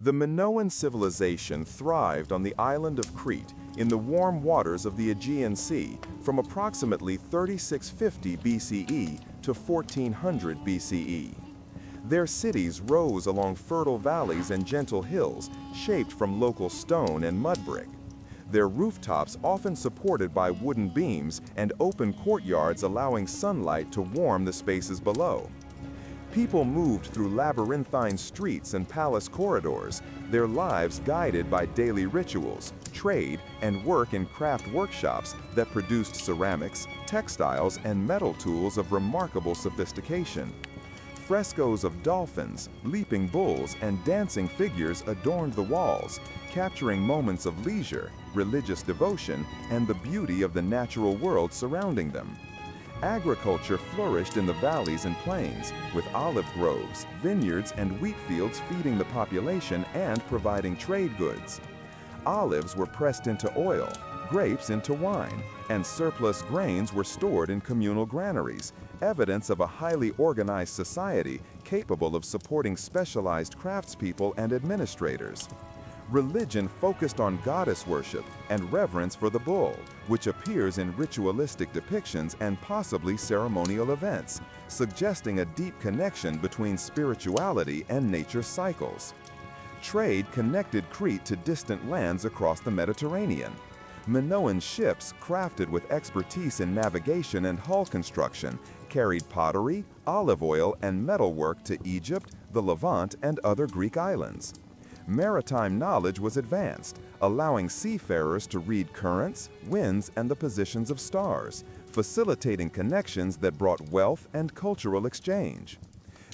The Minoan civilization thrived on the island of Crete in the warm waters of the Aegean Sea from approximately 3650 BCE to 1400 BCE. Their cities rose along fertile valleys and gentle hills shaped from local stone and mud brick. Their rooftops often supported by wooden beams and open courtyards allowing sunlight to warm the spaces below. People moved through labyrinthine streets and palace corridors, their lives guided by daily rituals, trade, and work in craft workshops that produced ceramics, textiles, and metal tools of remarkable sophistication. Frescoes of dolphins, leaping bulls, and dancing figures adorned the walls, capturing moments of leisure, religious devotion, and the beauty of the natural world surrounding them. Agriculture flourished in the valleys and plains, with olive groves, vineyards, and wheat fields feeding the population and providing trade goods. Olives were pressed into oil, grapes into wine, and surplus grains were stored in communal granaries, evidence of a highly organized society capable of supporting specialized craftspeople and administrators. Religion focused on goddess worship and reverence for the bull, which appears in ritualistic depictions and possibly ceremonial events, suggesting a deep connection between spirituality and nature cycles. Trade connected Crete to distant lands across the Mediterranean. Minoan ships, crafted with expertise in navigation and hull construction, carried pottery, olive oil, and metalwork to Egypt, the Levant, and other Greek islands. Maritime knowledge was advanced, allowing seafarers to read currents, winds, and the positions of stars, facilitating connections that brought wealth and cultural exchange.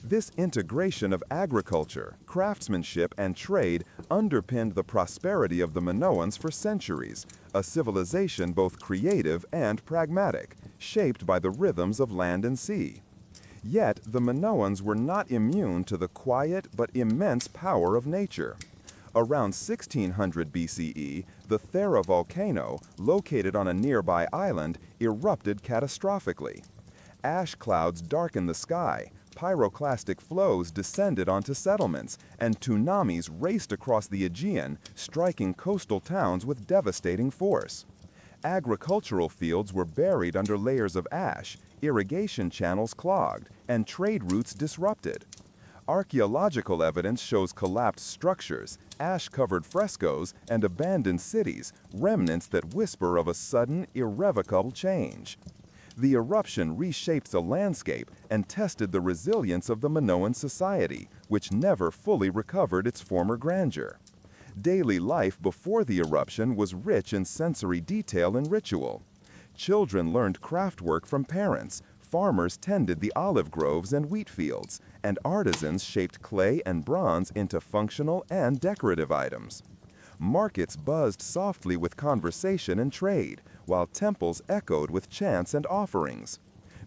This integration of agriculture, craftsmanship, and trade underpinned the prosperity of the Minoans for centuries, a civilization both creative and pragmatic, shaped by the rhythms of land and sea. Yet, the Minoans were not immune to the quiet but immense power of nature. Around 1600 BCE, the Thera volcano, located on a nearby island, erupted catastrophically. Ash clouds darkened the sky, pyroclastic flows descended onto settlements, and tsunamis raced across the Aegean, striking coastal towns with devastating force. Agricultural fields were buried under layers of ash, irrigation channels clogged, and trade routes disrupted. Archaeological evidence shows collapsed structures, ash-covered frescoes, and abandoned cities, remnants that whisper of a sudden, irrevocable change. The eruption reshaped the landscape and tested the resilience of the Minoan society, which never fully recovered its former grandeur. Daily life before the eruption was rich in sensory detail and ritual. Children learned craftwork from parents, farmers tended the olive groves and wheat fields, and artisans shaped clay and bronze into functional and decorative items. Markets buzzed softly with conversation and trade, while temples echoed with chants and offerings.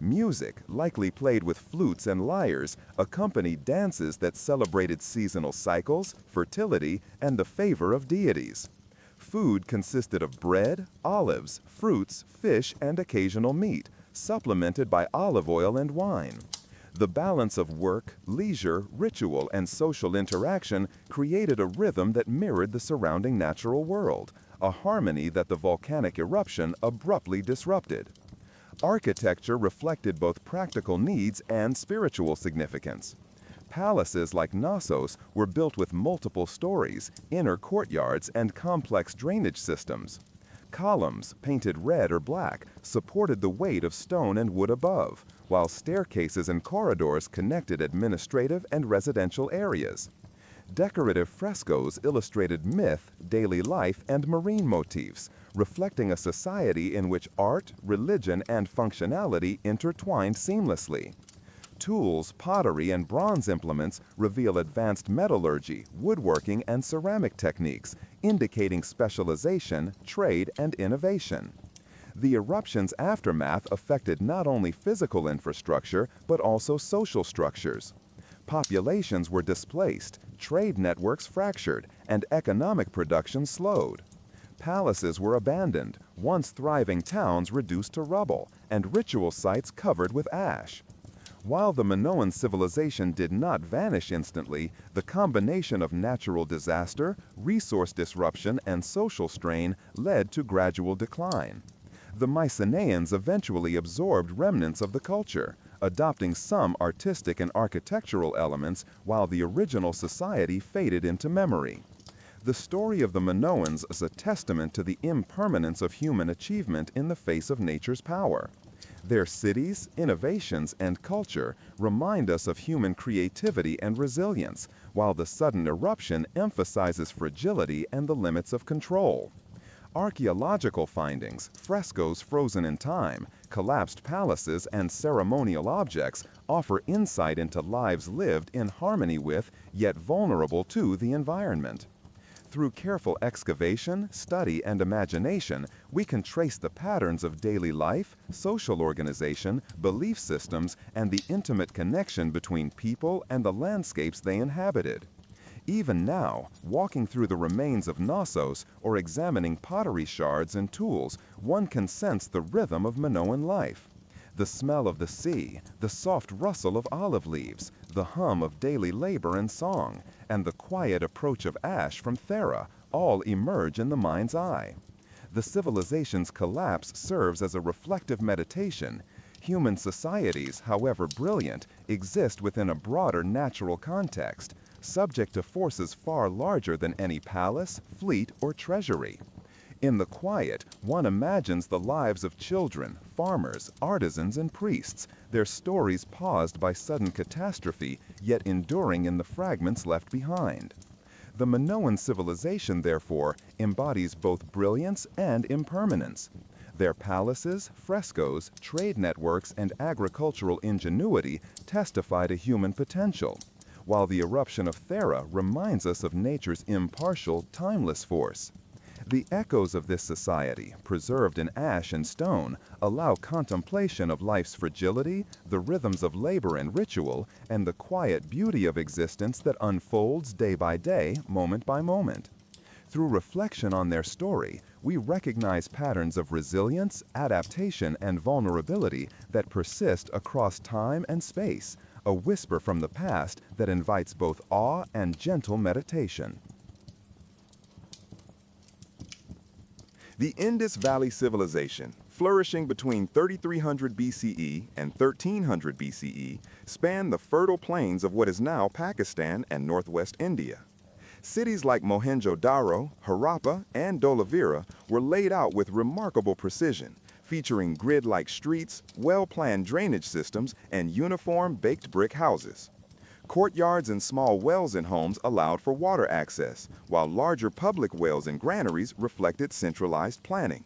Music, likely played with flutes and lyres, accompanied dances that celebrated seasonal cycles, fertility, and the favor of deities. Food consisted of bread, olives, fruits, fish, and occasional meat, supplemented by olive oil and wine. The balance of work, leisure, ritual, and social interaction created a rhythm that mirrored the surrounding natural world, a harmony that the volcanic eruption abruptly disrupted. Architecture reflected both practical needs and spiritual significance. Palaces like Knossos were built with multiple stories, inner courtyards, and complex drainage systems. Columns, painted red or black, supported the weight of stone and wood above, while staircases and corridors connected administrative and residential areas. Decorative frescoes illustrated myth, daily life, and marine motifs, reflecting a society in which art, religion, and functionality intertwined seamlessly. Tools, pottery, and bronze implements reveal advanced metallurgy, woodworking, and ceramic techniques, indicating specialization, trade, and innovation. The eruption's aftermath affected not only physical infrastructure, but also social structures. Populations were displaced, trade networks fractured, and economic production slowed. Palaces were abandoned, once thriving towns reduced to rubble, and ritual sites covered with ash. While the Minoan civilization did not vanish instantly, the combination of natural disaster, resource disruption, and social strain led to gradual decline. The Mycenaeans eventually absorbed remnants of the culture, adopting some artistic and architectural elements while the original society faded into memory. The story of the Minoans is a testament to the impermanence of human achievement in the face of nature's power. Their cities, innovations, and culture remind us of human creativity and resilience, while the sudden eruption emphasizes fragility and the limits of control. Archaeological findings, frescoes frozen in time, collapsed palaces, and ceremonial objects offer insight into lives lived in harmony with, yet vulnerable to, the environment. Through careful excavation, study, and imagination, we can trace the patterns of daily life, social organization, belief systems, and the intimate connection between people and the landscapes they inhabited. Even now, walking through the remains of Knossos or examining pottery shards and tools, one can sense the rhythm of Minoan life. The smell of the sea, the soft rustle of olive leaves, the hum of daily labor and song, and the quiet approach of ash from Thera all emerge in the mind's eye. The civilization's collapse serves as a reflective meditation. Human societies, however brilliant, exist within a broader natural context, subject to forces far larger than any palace, fleet, or treasury. In the quiet, one imagines the lives of children, farmers, artisans, and priests, their stories paused by sudden catastrophe, yet enduring in the fragments left behind. The Minoan civilization, therefore, embodies both brilliance and impermanence. Their palaces, frescoes, trade networks, and agricultural ingenuity testify to human potential, while the eruption of Thera reminds us of nature's impartial, timeless force. The echoes of this society, preserved in ash and stone, allow contemplation of life's fragility, the rhythms of labor and ritual, and the quiet beauty of existence that unfolds day by day, moment by moment. Through reflection on their story, we recognize patterns of resilience, adaptation, and vulnerability that persist across time and space, a whisper from the past that invites both awe and gentle meditation. The Indus Valley Civilization, flourishing between 3300 BCE and 1300 BCE, spanned the fertile plains of what is now Pakistan and northwest India. Cities like Mohenjo-Daro, Harappa, and Dholavira were laid out with remarkable precision, featuring grid-like streets, well-planned drainage systems, and uniform baked brick houses. Courtyards and small wells in homes allowed for water access, while larger public wells and granaries reflected centralized planning.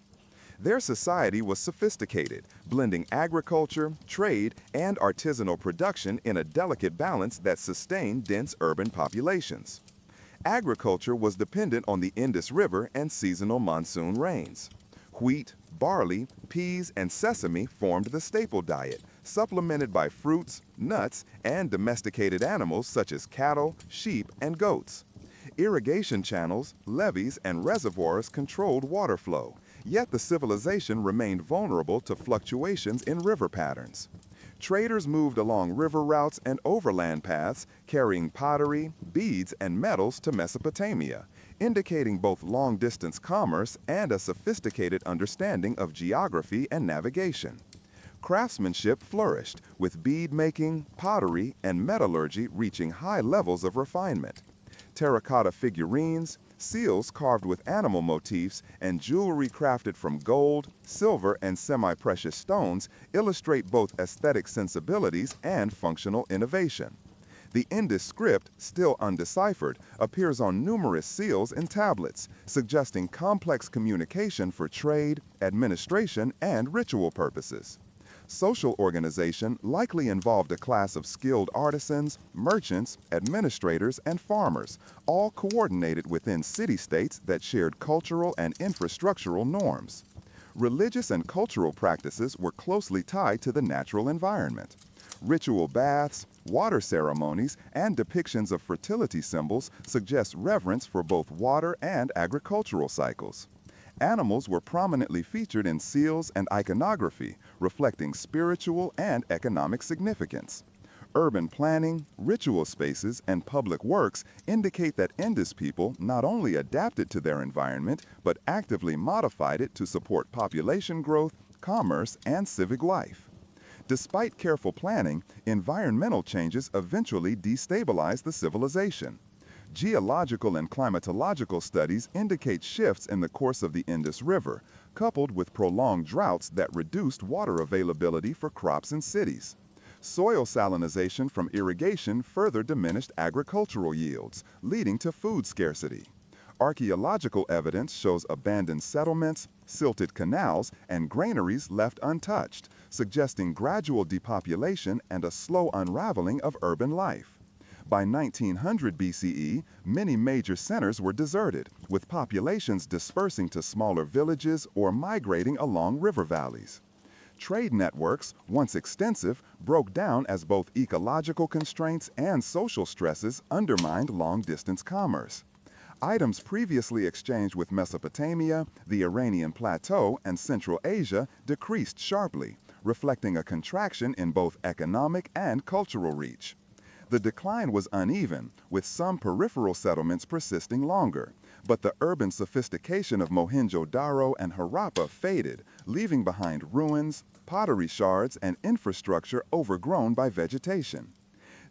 Their society was sophisticated, blending agriculture, trade, and artisanal production in a delicate balance that sustained dense urban populations. Agriculture was dependent on the Indus River and seasonal monsoon rains. Wheat, barley, peas, and sesame formed the staple diet, supplemented by fruits, nuts, and domesticated animals such as cattle, sheep, and goats. Irrigation channels, levees, and reservoirs controlled water flow, yet the civilization remained vulnerable to fluctuations in river patterns. Traders moved along river routes and overland paths, carrying pottery, beads, and metals to Mesopotamia, indicating both long-distance commerce and a sophisticated understanding of geography and navigation. Craftsmanship flourished, with bead-making, pottery, and metallurgy reaching high levels of refinement. Terracotta figurines, seals carved with animal motifs, and jewelry crafted from gold, silver, and semi-precious stones illustrate both aesthetic sensibilities and functional innovation. The Indus script, still undeciphered, appears on numerous seals and tablets, suggesting complex communication for trade, administration, and ritual purposes. Social organization likely involved a class of skilled artisans, merchants, administrators, and farmers, all coordinated within city-states that shared cultural and infrastructural norms. Religious and cultural practices were closely tied to the natural environment. Ritual baths, water ceremonies, and depictions of fertility symbols suggest reverence for both water and agricultural cycles. Animals were prominently featured in seals and iconography, reflecting spiritual and economic significance. Urban planning, ritual spaces, and public works indicate that Indus people not only adapted to their environment, but actively modified it to support population growth, commerce, and civic life. Despite careful planning, environmental changes eventually destabilized the civilization. Geological and climatological studies indicate shifts in the course of the Indus River, coupled with prolonged droughts that reduced water availability for crops and cities. Soil salinization from irrigation further diminished agricultural yields, leading to food scarcity. Archaeological evidence shows abandoned settlements, silted canals, and granaries left untouched, suggesting gradual depopulation and a slow unraveling of urban life. By 1900 BCE, many major centers were deserted, with populations dispersing to smaller villages or migrating along river valleys. Trade networks, once extensive, broke down as both ecological constraints and social stresses undermined long-distance commerce. Items previously exchanged with Mesopotamia, the Iranian Plateau, and Central Asia decreased sharply, reflecting a contraction in both economic and cultural reach. The decline was uneven, with some peripheral settlements persisting longer, but the urban sophistication of Mohenjo-Daro and Harappa faded, leaving behind ruins, pottery shards, and infrastructure overgrown by vegetation.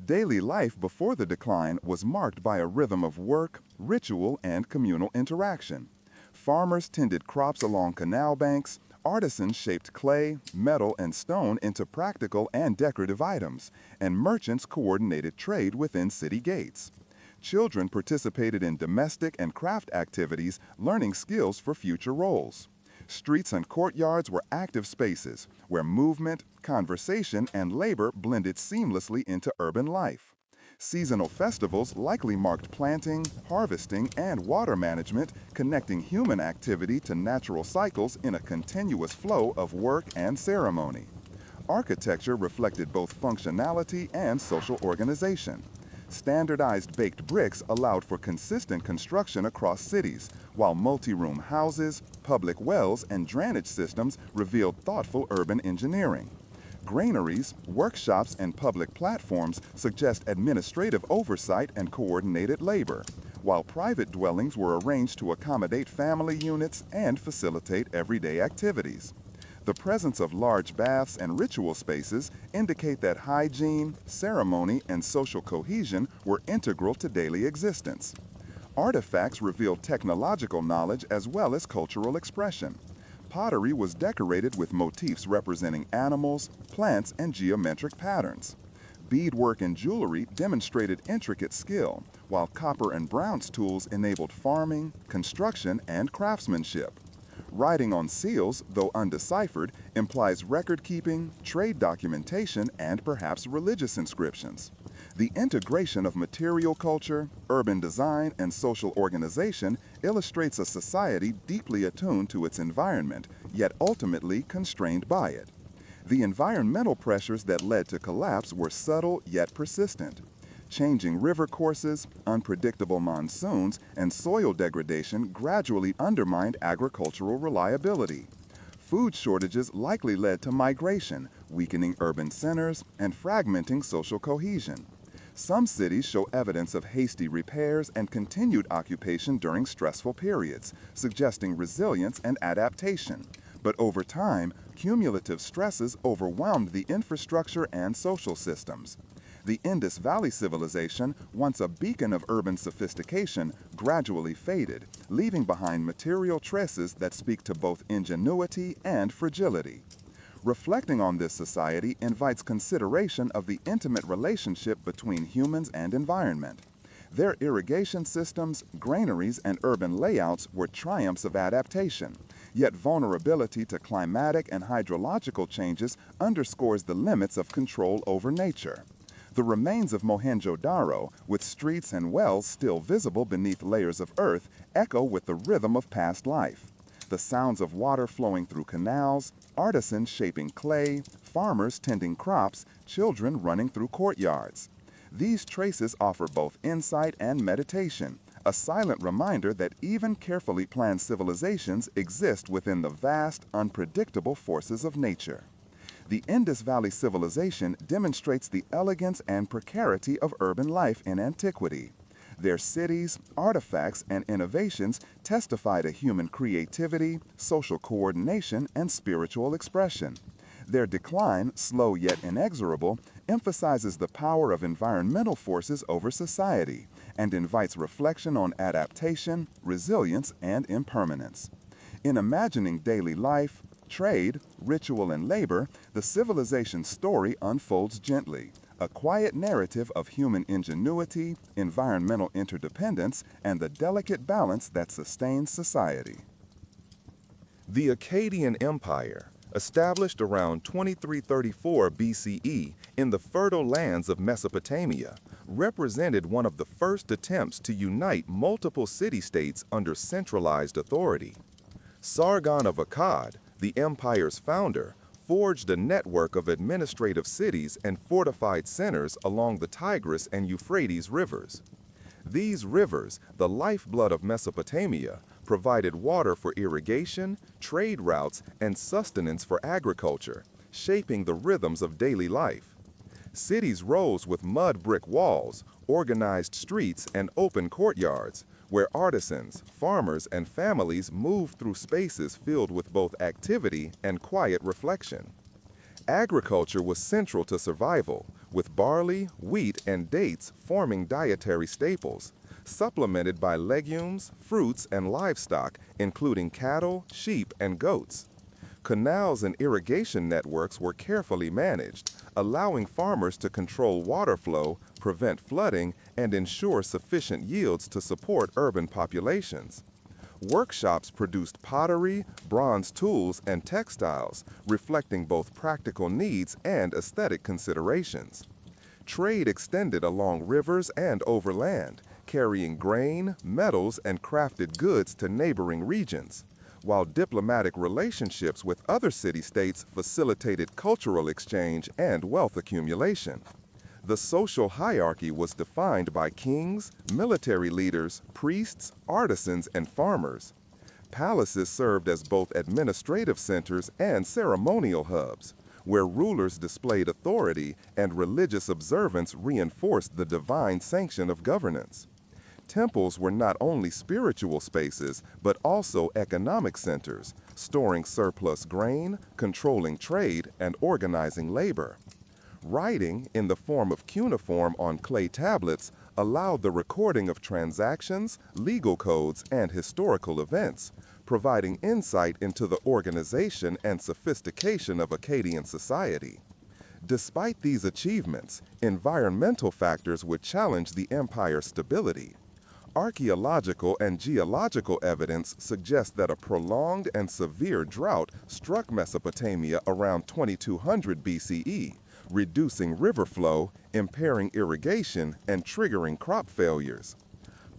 Daily life before the decline was marked by a rhythm of work, ritual, and communal interaction. Farmers tended crops along canal banks, artisans shaped clay, metal, and stone into practical and decorative items, and merchants coordinated trade within city gates. Children participated in domestic and craft activities, learning skills for future roles. Streets and courtyards were active spaces where movement, conversation, and labor blended seamlessly into urban life. Seasonal festivals likely marked planting, harvesting, and water management, connecting human activity to natural cycles in a continuous flow of work and ceremony. Architecture reflected both functionality and social organization. Standardized baked bricks allowed for consistent construction across cities, while multi-room houses, public wells, and drainage systems revealed thoughtful urban engineering. Granaries, workshops, and public platforms suggest administrative oversight and coordinated labor, while private dwellings were arranged to accommodate family units and facilitate everyday activities. The presence of large baths and ritual spaces indicate that hygiene, ceremony, and social cohesion were integral to daily existence. Artifacts reveal technological knowledge as well as cultural expression. Pottery was decorated with motifs representing animals, plants, and geometric patterns. Beadwork and jewelry demonstrated intricate skill, while copper and bronze tools enabled farming, construction, and craftsmanship. Writing on seals, though undeciphered, implies record-keeping, trade documentation, and perhaps religious inscriptions. The integration of material culture, urban design, and social organization illustrates a society deeply attuned to its environment, yet ultimately constrained by it. The environmental pressures that led to collapse were subtle yet persistent. Changing river courses, unpredictable monsoons, and soil degradation gradually undermined agricultural reliability. Food shortages likely led to migration, weakening urban centers and fragmenting social cohesion. Some cities show evidence of hasty repairs and continued occupation during stressful periods, suggesting resilience and adaptation. But over time, cumulative stresses overwhelmed the infrastructure and social systems. The Indus Valley civilization, once a beacon of urban sophistication, gradually faded, leaving behind material traces that speak to both ingenuity and fragility. Reflecting on this society invites consideration of the intimate relationship between humans and environment. Their irrigation systems, granaries, and urban layouts were triumphs of adaptation, yet vulnerability to climatic and hydrological changes underscores the limits of control over nature. The remains of Mohenjo-Daro, with streets and wells still visible beneath layers of earth, echo with the rhythm of past life. The sounds of water flowing through canals, artisans shaping clay, farmers tending crops, children running through courtyards. These traces offer both insight and meditation, a silent reminder that even carefully planned civilizations exist within the vast, unpredictable forces of nature. The Indus Valley civilization demonstrates the elegance and precarity of urban life in antiquity. Their cities, artifacts, and innovations testify to human creativity, social coordination, and spiritual expression. Their decline, slow yet inexorable, emphasizes the power of environmental forces over society and invites reflection on adaptation, resilience, and impermanence. In imagining daily life, trade, ritual, and labor, the civilization's story unfolds gently, a quiet narrative of human ingenuity, environmental interdependence, and the delicate balance that sustains society. The Akkadian Empire, established around 2334 BCE in the fertile lands of Mesopotamia, represented one of the first attempts to unite multiple city-states under centralized authority. Sargon of Akkad, the empire's founder, forged a network of administrative cities and fortified centers along the Tigris and Euphrates rivers. These rivers, the lifeblood of Mesopotamia, provided water for irrigation, trade routes, and sustenance for agriculture, shaping the rhythms of daily life. Cities rose with mud brick walls, organized streets, and open courtyards, where artisans, farmers, and families moved through spaces filled with both activity and quiet reflection. Agriculture was central to survival, with barley, wheat, and dates forming dietary staples, supplemented by legumes, fruits, and livestock, including cattle, sheep, and goats. Canals and irrigation networks were carefully managed, allowing farmers to control water flow, prevent flooding, and ensure sufficient yields to support urban populations. Workshops produced pottery, bronze tools, and textiles, reflecting both practical needs and aesthetic considerations. Trade extended along rivers and overland, carrying grain, metals, and crafted goods to neighboring regions, while diplomatic relationships with other city-states facilitated cultural exchange and wealth accumulation. The social hierarchy was defined by kings, military leaders, priests, artisans, and farmers. Palaces served as both administrative centers and ceremonial hubs, where rulers displayed authority and religious observance reinforced the divine sanction of governance. Temples were not only spiritual spaces, but also economic centers, storing surplus grain, controlling trade, and organizing labor. Writing, in the form of cuneiform on clay tablets, allowed the recording of transactions, legal codes, and historical events, providing insight into the organization and sophistication of Akkadian society. Despite these achievements, environmental factors would challenge the empire's stability. Archaeological and geological evidence suggests that a prolonged and severe drought struck Mesopotamia around 2200 BCE, reducing river flow, impairing irrigation, and triggering crop failures.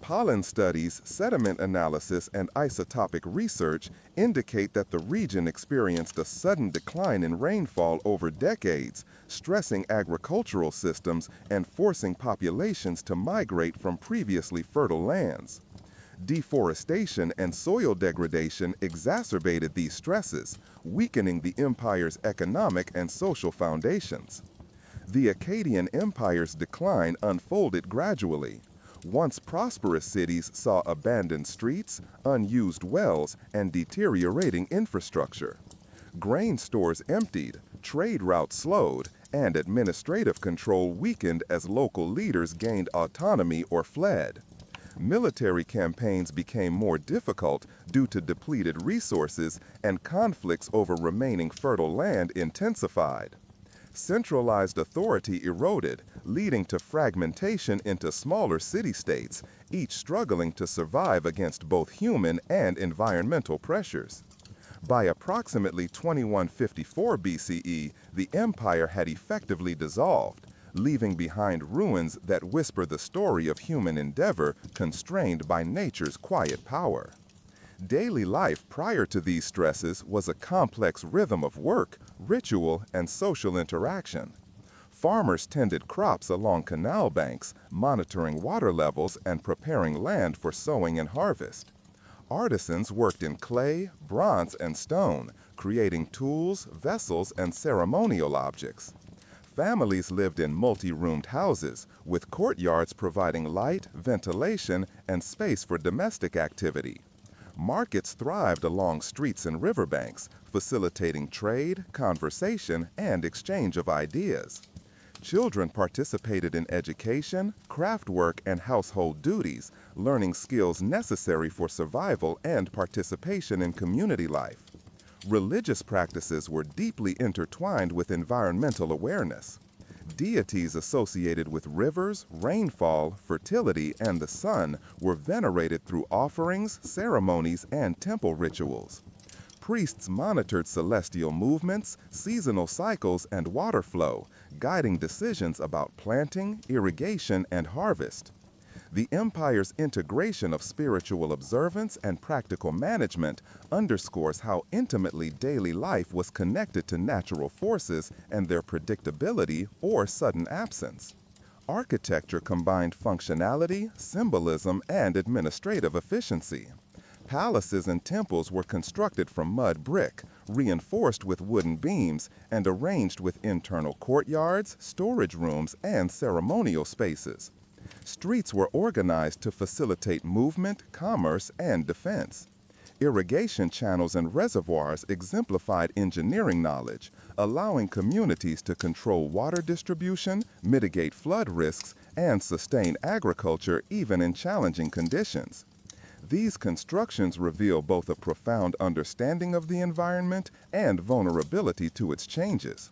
Pollen studies, sediment analysis, and isotopic research indicate that the region experienced a sudden decline in rainfall over decades, stressing agricultural systems and forcing populations to migrate from previously fertile lands. Deforestation and soil degradation exacerbated these stresses, weakening the empire's economic and social foundations. The Akkadian Empire's decline unfolded gradually. Once prosperous cities saw abandoned streets, unused wells, and deteriorating infrastructure. Grain stores emptied, trade routes slowed, and administrative control weakened as local leaders gained autonomy or fled. Military campaigns became more difficult due to depleted resources, and conflicts over remaining fertile land intensified. Centralized authority eroded, leading to fragmentation into smaller city-states, each struggling to survive against both human and environmental pressures. By approximately 2154 BCE, the empire had effectively dissolved, leaving behind ruins that whisper the story of human endeavor constrained by nature's quiet power. Daily life prior to these stresses was a complex rhythm of work, ritual, and social interaction. Farmers tended crops along canal banks, monitoring water levels and preparing land for sowing and harvest. Artisans worked in clay, bronze, and stone, creating tools, vessels, and ceremonial objects. Families lived in multi-roomed houses, with courtyards providing light, ventilation, and space for domestic activity. Markets thrived along streets and riverbanks, facilitating trade, conversation, and exchange of ideas. Children participated in education, craft work, and household duties, learning skills necessary for survival and participation in community life. Religious practices were deeply intertwined with environmental awareness. Deities associated with rivers, rainfall, fertility, and the sun were venerated through offerings, ceremonies, and temple rituals. Priests monitored celestial movements, seasonal cycles, and water flow, guiding decisions about planting, irrigation, and harvest. The empire's integration of spiritual observance and practical management underscores how intimately daily life was connected to natural forces and their predictability or sudden absence. Architecture combined functionality, symbolism, and administrative efficiency. Palaces and temples were constructed from mud brick, reinforced with wooden beams, and arranged with internal courtyards, storage rooms, and ceremonial spaces. Streets were organized to facilitate movement, commerce, and defense. Irrigation channels and reservoirs exemplified engineering knowledge, allowing communities to control water distribution, mitigate flood risks, and sustain agriculture even in challenging conditions. These constructions reveal both a profound understanding of the environment and vulnerability to its changes.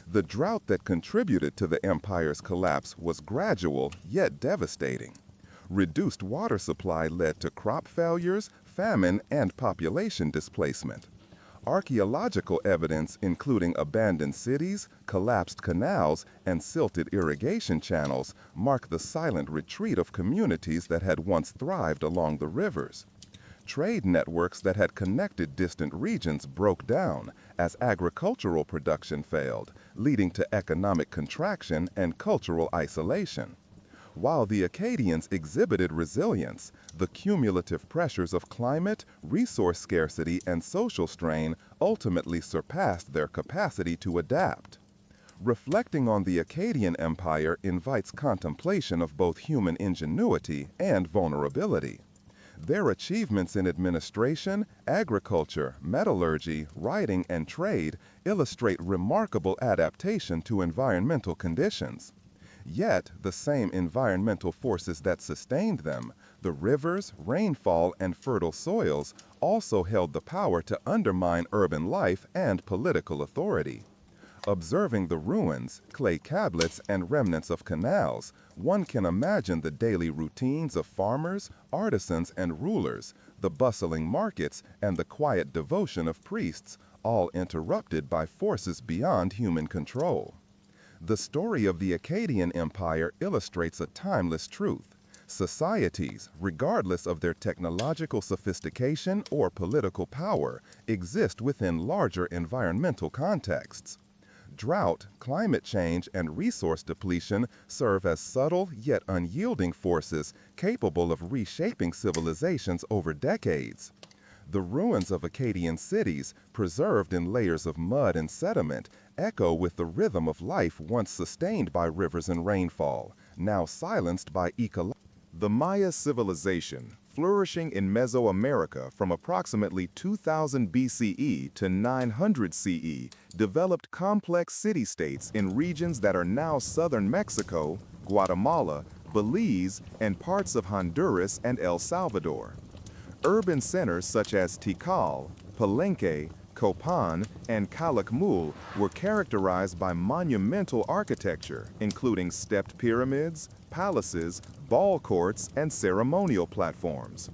The drought that contributed to the empire's collapse was gradual yet devastating. Reduced water supply led to crop failures, famine, and population displacement. Archaeological evidence, including abandoned cities, collapsed canals, and silted irrigation channels, mark the silent retreat of communities that had once thrived along the rivers. Trade networks that had connected distant regions broke down as agricultural production failed, leading to economic contraction and cultural isolation. While the Akkadians exhibited resilience, the cumulative pressures of climate, resource scarcity, and social strain ultimately surpassed their capacity to adapt. Reflecting on the Akkadian Empire invites contemplation of both human ingenuity and vulnerability. Their achievements in administration, agriculture, metallurgy, writing, and trade illustrate remarkable adaptation to environmental conditions. Yet, the same environmental forces that sustained them, the rivers, rainfall, and fertile soils, also held the power to undermine urban life and political authority. Observing the ruins, clay tablets, and remnants of canals, one can imagine the daily routines of farmers, artisans, and rulers, the bustling markets, and the quiet devotion of priests, all interrupted by forces beyond human control. The story of the Akkadian Empire illustrates a timeless truth. Societies, regardless of their technological sophistication or political power, exist within larger environmental contexts. Drought, climate change, and resource depletion serve as subtle yet unyielding forces capable of reshaping civilizations over decades. The ruins of Akkadian cities, preserved in layers of mud and sediment, echo with the rhythm of life once sustained by rivers and rainfall, now silenced by ecological. The Maya civilization, flourishing in Mesoamerica from approximately 2000 BCE to 900 CE, developed complex city-states in regions that are now southern Mexico, Guatemala, Belize, and parts of Honduras and El Salvador. Urban centers such as Tikal, Palenque, Copan, and Calakmul were characterized by monumental architecture, including stepped pyramids, palaces, ball courts, and ceremonial platforms.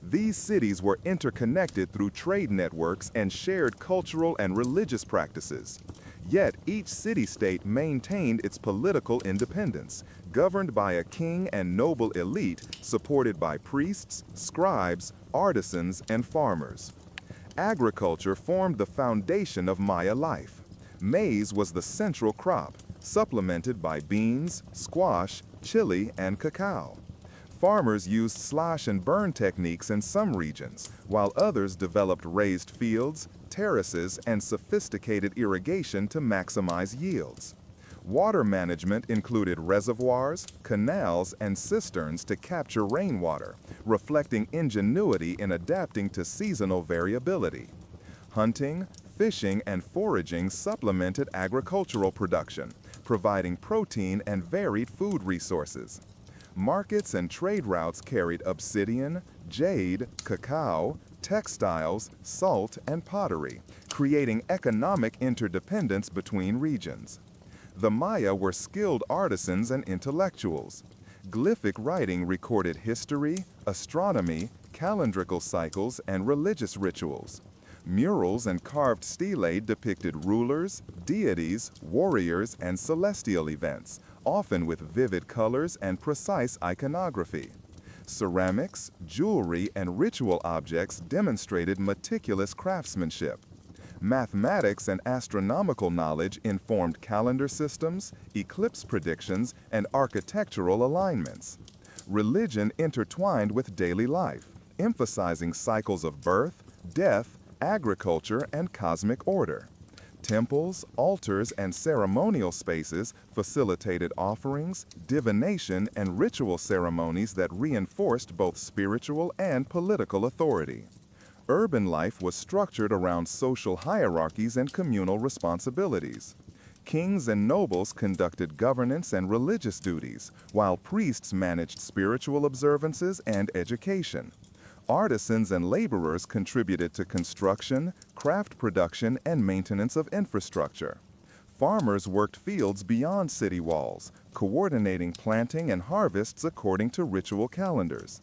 These cities were interconnected through trade networks and shared cultural and religious practices. Yet each city-state maintained its political independence, governed by a king and noble elite supported by priests, scribes, artisans, and farmers. Agriculture formed the foundation of Maya life. Maize was the central crop, supplemented by beans, squash, chili, and cacao. Farmers used slash and burn techniques in some regions, while others developed raised fields, terraces, and sophisticated irrigation to maximize yields. Water management included reservoirs, canals, and cisterns to capture rainwater, reflecting ingenuity in adapting to seasonal variability. Hunting, fishing, and foraging supplemented agricultural production, providing protein and varied food resources. Markets and trade routes carried obsidian, jade, cacao, textiles, salt, and pottery, creating economic interdependence between regions. The Maya were skilled artisans and intellectuals. Glyphic writing recorded history, astronomy, calendrical cycles, and religious rituals. Murals and carved stelae depicted rulers, deities, warriors, and celestial events, often with vivid colors and precise iconography. Ceramics, jewelry, and ritual objects demonstrated meticulous craftsmanship. Mathematics and astronomical knowledge informed calendar systems, eclipse predictions, and architectural alignments. Religion intertwined with daily life, emphasizing cycles of birth, death, agriculture, and cosmic order. Temples, altars, and ceremonial spaces facilitated offerings, divination, and ritual ceremonies that reinforced both spiritual and political authority. Urban life was structured around social hierarchies and communal responsibilities. Kings and nobles conducted governance and religious duties, while priests managed spiritual observances and education. Artisans and laborers contributed to construction, craft production, and maintenance of infrastructure. Farmers worked fields beyond city walls, coordinating planting and harvests according to ritual calendars.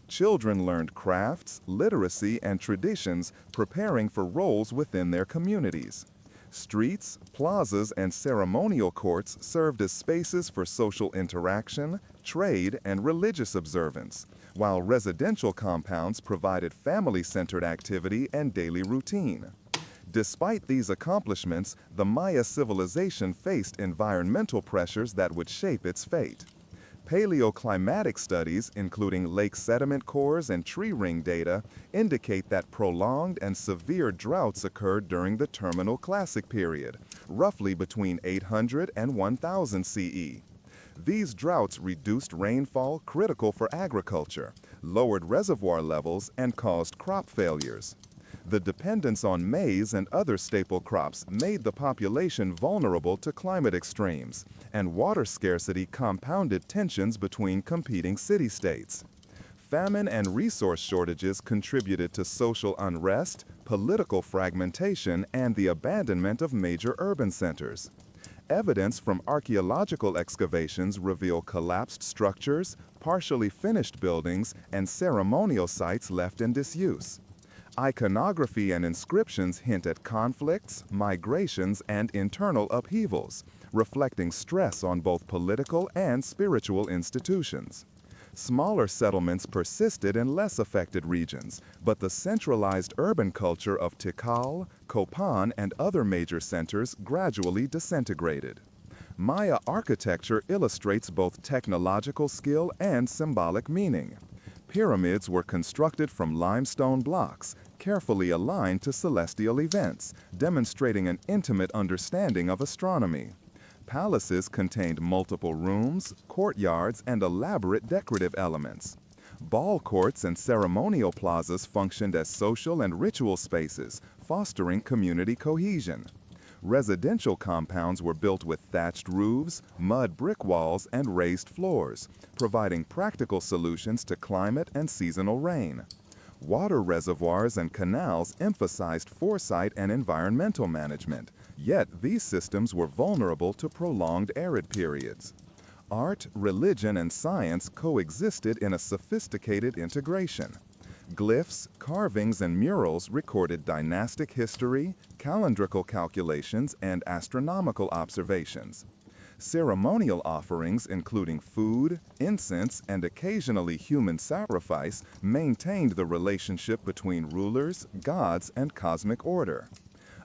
Children learned crafts, literacy, and traditions, preparing for roles within their communities. Streets, plazas, and ceremonial courts served as spaces for social interaction, trade, and religious observance, while residential compounds provided family-centered activity and daily routine. Despite these accomplishments, the Maya civilization faced environmental pressures that would shape its fate. Paleoclimatic studies, including lake sediment cores and tree ring data, indicate that prolonged and severe droughts occurred during the Terminal Classic period, roughly between 800 and 1000 CE. These droughts reduced rainfall critical for agriculture, lowered reservoir levels, and caused crop failures. The dependence on maize and other staple crops made the population vulnerable to climate extremes, and water scarcity compounded tensions between competing city-states. Famine and resource shortages contributed to social unrest, political fragmentation, and the abandonment of major urban centers. Evidence from archaeological excavations reveal collapsed structures, partially finished buildings, and ceremonial sites left in disuse. Iconography and inscriptions hint at conflicts, migrations, and internal upheavals, reflecting stress on both political and spiritual institutions. Smaller settlements persisted in less affected regions, but the centralized urban culture of Tikal, Copan, and other major centers gradually disintegrated. Maya architecture illustrates both technological skill and symbolic meaning. Pyramids were constructed from limestone blocks, carefully aligned to celestial events, demonstrating an intimate understanding of astronomy. Palaces contained multiple rooms, courtyards, and elaborate decorative elements. Ball courts and ceremonial plazas functioned as social and ritual spaces, fostering community cohesion. Residential compounds were built with thatched roofs, mud brick walls, and raised floors, providing practical solutions to climate and seasonal rain. Water reservoirs and canals emphasized foresight and environmental management, yet these systems were vulnerable to prolonged arid periods. Art, religion, and science coexisted in a sophisticated integration. Glyphs, carvings, and murals recorded dynastic history, calendrical calculations, and astronomical observations. Ceremonial offerings, including food, incense, and occasionally human sacrifice, maintained the relationship between rulers, gods, and cosmic order.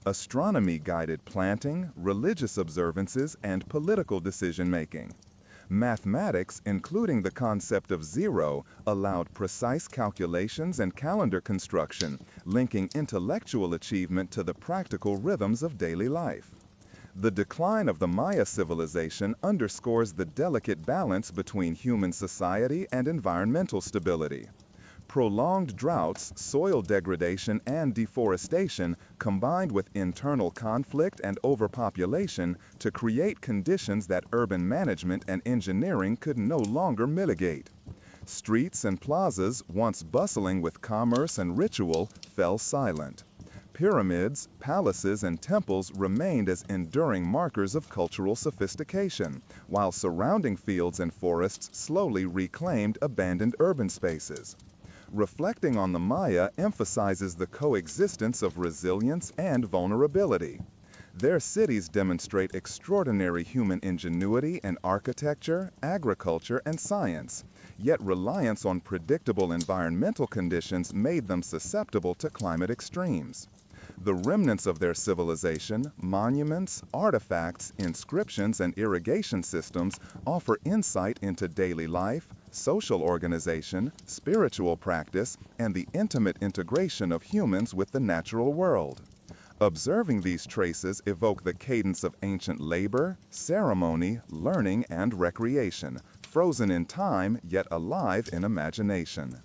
Astronomy guided planting, religious observances, and political decision-making. Mathematics, including the concept of zero, allowed precise calculations and calendar construction, linking intellectual achievement to the practical rhythms of daily life. The decline of the Maya civilization underscores the delicate balance between human society and environmental stability. Prolonged droughts, soil degradation, and deforestation combined with internal conflict and overpopulation to create conditions that urban management and engineering could no longer mitigate. Streets and plazas, once bustling with commerce and ritual, fell silent. Pyramids, palaces, and temples remained as enduring markers of cultural sophistication, while surrounding fields and forests slowly reclaimed abandoned urban spaces. Reflecting on the Maya emphasizes the coexistence of resilience and vulnerability. Their cities demonstrate extraordinary human ingenuity in architecture, agriculture, and science, yet reliance on predictable environmental conditions made them susceptible to climate extremes. The remnants of their civilization, monuments, artifacts, inscriptions, and irrigation systems offer insight into daily life, social organization, spiritual practice, and the intimate integration of humans with the natural world. Observing these traces evoke the cadence of ancient labor, ceremony, learning, and recreation, frozen in time yet alive in imagination.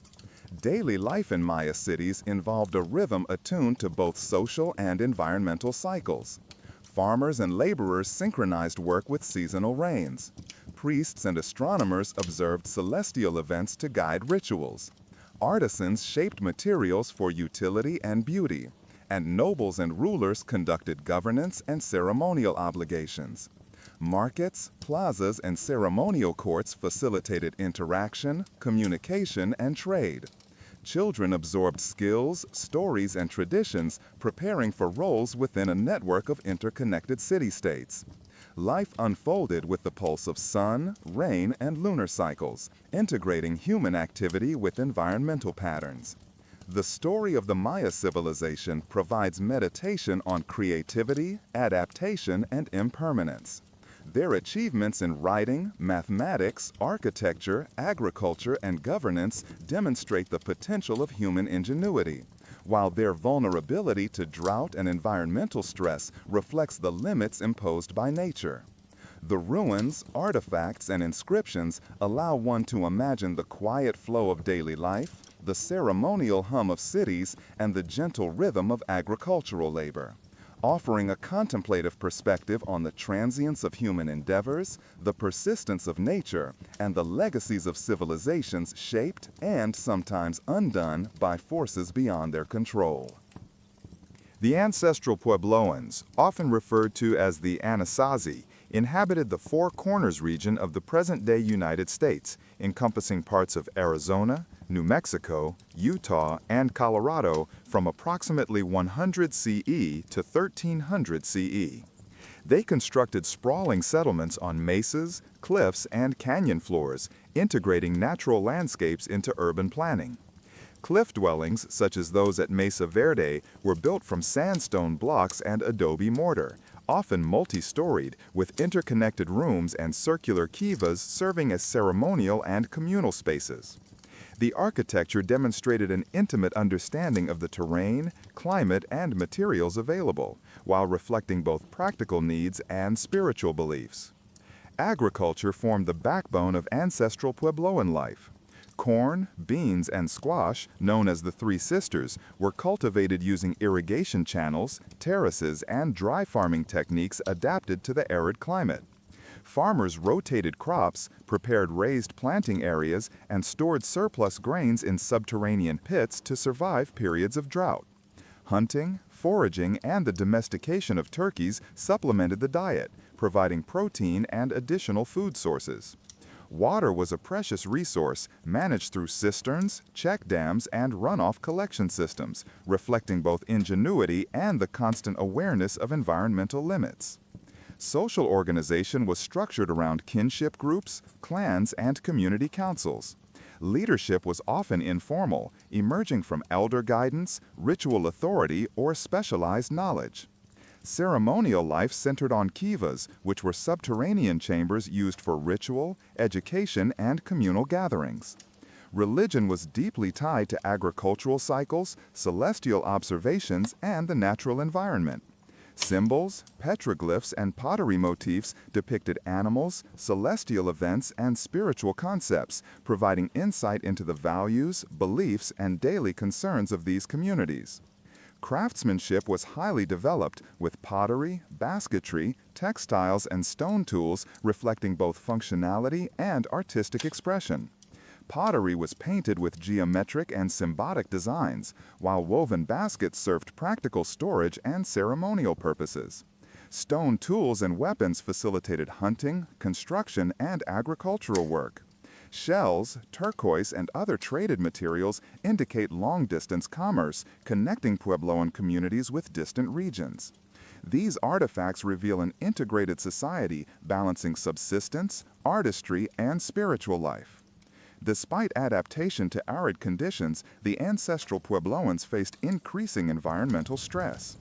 Daily life in Maya cities involved a rhythm attuned to both social and environmental cycles. Farmers and laborers synchronized work with seasonal rains. Priests and astronomers observed celestial events to guide rituals. Artisans shaped materials for utility and beauty, and nobles and rulers conducted governance and ceremonial obligations. Markets, plazas, and ceremonial courts facilitated interaction, communication, and trade. Children absorbed skills, stories, and traditions, preparing for roles within a network of interconnected city-states. Life unfolded with the pulse of sun, rain, and lunar cycles, integrating human activity with environmental patterns. The story of the Maya civilization provides meditation on creativity, adaptation, and impermanence. Their achievements in writing, mathematics, architecture, agriculture, and governance demonstrate the potential of human ingenuity, while their vulnerability to drought and environmental stress reflects the limits imposed by nature. The ruins, artifacts, and inscriptions allow one to imagine the quiet flow of daily life, the ceremonial hum of cities, and the gentle rhythm of agricultural labor, offering a contemplative perspective on the transience of human endeavors, the persistence of nature, and the legacies of civilizations shaped and sometimes undone by forces beyond their control. The ancestral Puebloans, often referred to as the Anasazi, inhabited the Four Corners region of the present-day United States, encompassing parts of Arizona, New Mexico, Utah, and Colorado from approximately 100 CE to 1300 CE. They constructed sprawling settlements on mesas, cliffs, and canyon floors, integrating natural landscapes into urban planning. Cliff dwellings, such as those at Mesa Verde, were built from sandstone blocks and adobe mortar, often multi-storied, with interconnected rooms and circular kivas serving as ceremonial and communal spaces. The architecture demonstrated an intimate understanding of the terrain, climate, and materials available, while reflecting both practical needs and spiritual beliefs. Agriculture formed the backbone of ancestral Puebloan life. Corn, beans, and squash, known as the Three Sisters, were cultivated using irrigation channels, terraces, and dry farming techniques adapted to the arid climate. Farmers rotated crops, prepared raised planting areas, and stored surplus grains in subterranean pits to survive periods of drought. Hunting, foraging, and the domestication of turkeys supplemented the diet, providing protein and additional food sources. Water was a precious resource managed through cisterns, check dams, and runoff collection systems, reflecting both ingenuity and the constant awareness of environmental limits. Social organization was structured around kinship groups, clans, and community councils. Leadership was often informal, emerging from elder guidance, ritual authority, or specialized knowledge. Ceremonial life centered on kivas, which were subterranean chambers used for ritual, education, and communal gatherings. Religion was deeply tied to agricultural cycles, celestial observations, and the natural environment. Symbols, petroglyphs, and pottery motifs depicted animals, celestial events, and spiritual concepts, providing insight into the values, beliefs, and daily concerns of these communities. Craftsmanship was highly developed, with pottery, basketry, textiles, and stone tools reflecting both functionality and artistic expression. Pottery was painted with geometric and symbolic designs, while woven baskets served practical storage and ceremonial purposes. Stone tools and weapons facilitated hunting, construction, and agricultural work. Shells, turquoise, and other traded materials indicate long-distance commerce, connecting Puebloan communities with distant regions. These artifacts reveal an integrated society balancing subsistence, artistry, and spiritual life. Despite adaptation to arid conditions, the ancestral Puebloans faced increasing environmental stress.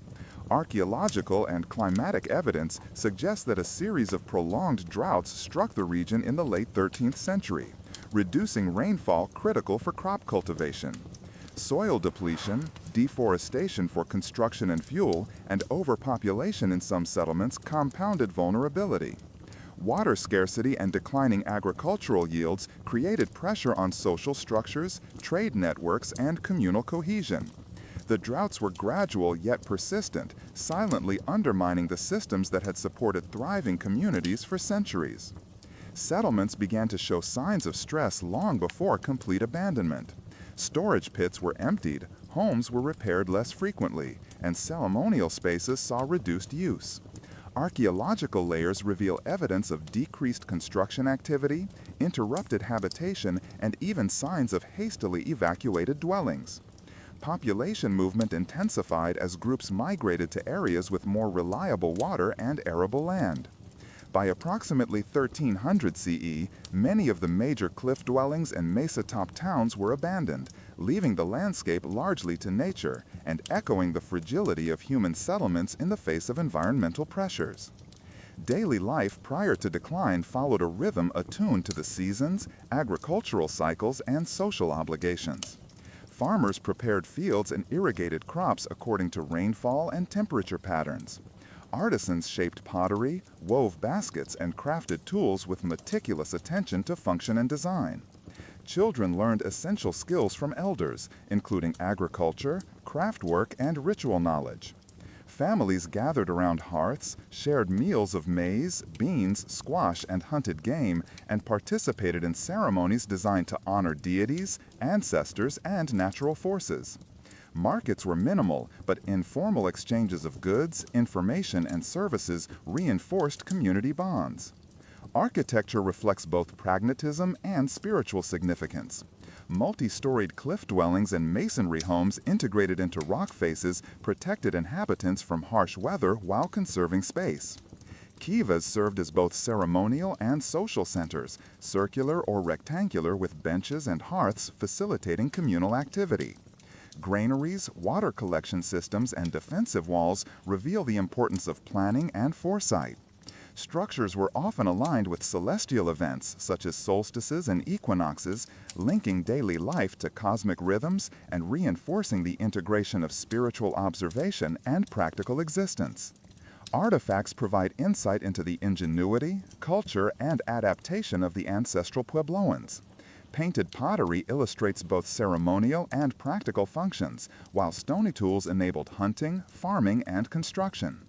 Archaeological and climatic evidence suggests that a series of prolonged droughts struck the region in the late 13th century, reducing rainfall critical for crop cultivation. Soil depletion, deforestation for construction and fuel, and overpopulation in some settlements compounded vulnerability. Water scarcity and declining agricultural yields created pressure on social structures, trade networks, and communal cohesion. The droughts were gradual yet persistent, silently undermining the systems that had supported thriving communities for centuries. Settlements began to show signs of stress long before complete abandonment. Storage pits were emptied, homes were repaired less frequently, and ceremonial spaces saw reduced use. Archaeological layers reveal evidence of decreased construction activity, interrupted habitation, and even signs of hastily evacuated dwellings. Population movement intensified as groups migrated to areas with more reliable water and arable land. By approximately 1300 CE, many of the major cliff dwellings and mesa-top towns were abandoned, leaving the landscape largely to nature and echoing the fragility of human settlements in the face of environmental pressures. Daily life prior to decline followed a rhythm attuned to the seasons, agricultural cycles, and social obligations. Farmers prepared fields and irrigated crops according to rainfall and temperature patterns. Artisans shaped pottery, wove baskets, and crafted tools with meticulous attention to function and design. Children learned essential skills from elders, including agriculture, craftwork, and ritual knowledge. Families gathered around hearths, shared meals of maize, beans, squash, and hunted game, and participated in ceremonies designed to honor deities, ancestors, and natural forces. Markets were minimal, but informal exchanges of goods, information, and services reinforced community bonds. Architecture reflects both pragmatism and spiritual significance. Multi-storied cliff dwellings and masonry homes integrated into rock faces protected inhabitants from harsh weather while conserving space. Kivas served as both ceremonial and social centers, circular or rectangular with benches and hearths facilitating communal activity. Granaries, water collection systems, and defensive walls reveal the importance of planning and foresight. Structures were often aligned with celestial events such as solstices and equinoxes, linking daily life to cosmic rhythms and reinforcing the integration of spiritual observation and practical existence. Artifacts provide insight into the ingenuity, culture, and adaptation of the ancestral Puebloans. Painted pottery illustrates both ceremonial and practical functions, while stony tools enabled hunting, farming, and construction.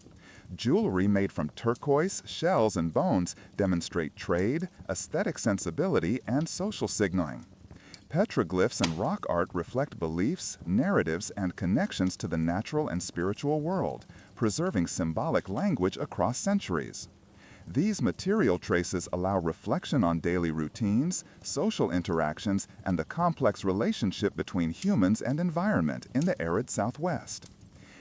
Jewelry made from turquoise, shells, and bones demonstrate trade, aesthetic sensibility, and social signaling. Petroglyphs and rock art reflect beliefs, narratives, and connections to the natural and spiritual world, preserving symbolic language across centuries. These material traces allow reflection on daily routines, social interactions, and the complex relationship between humans and environment in the arid Southwest.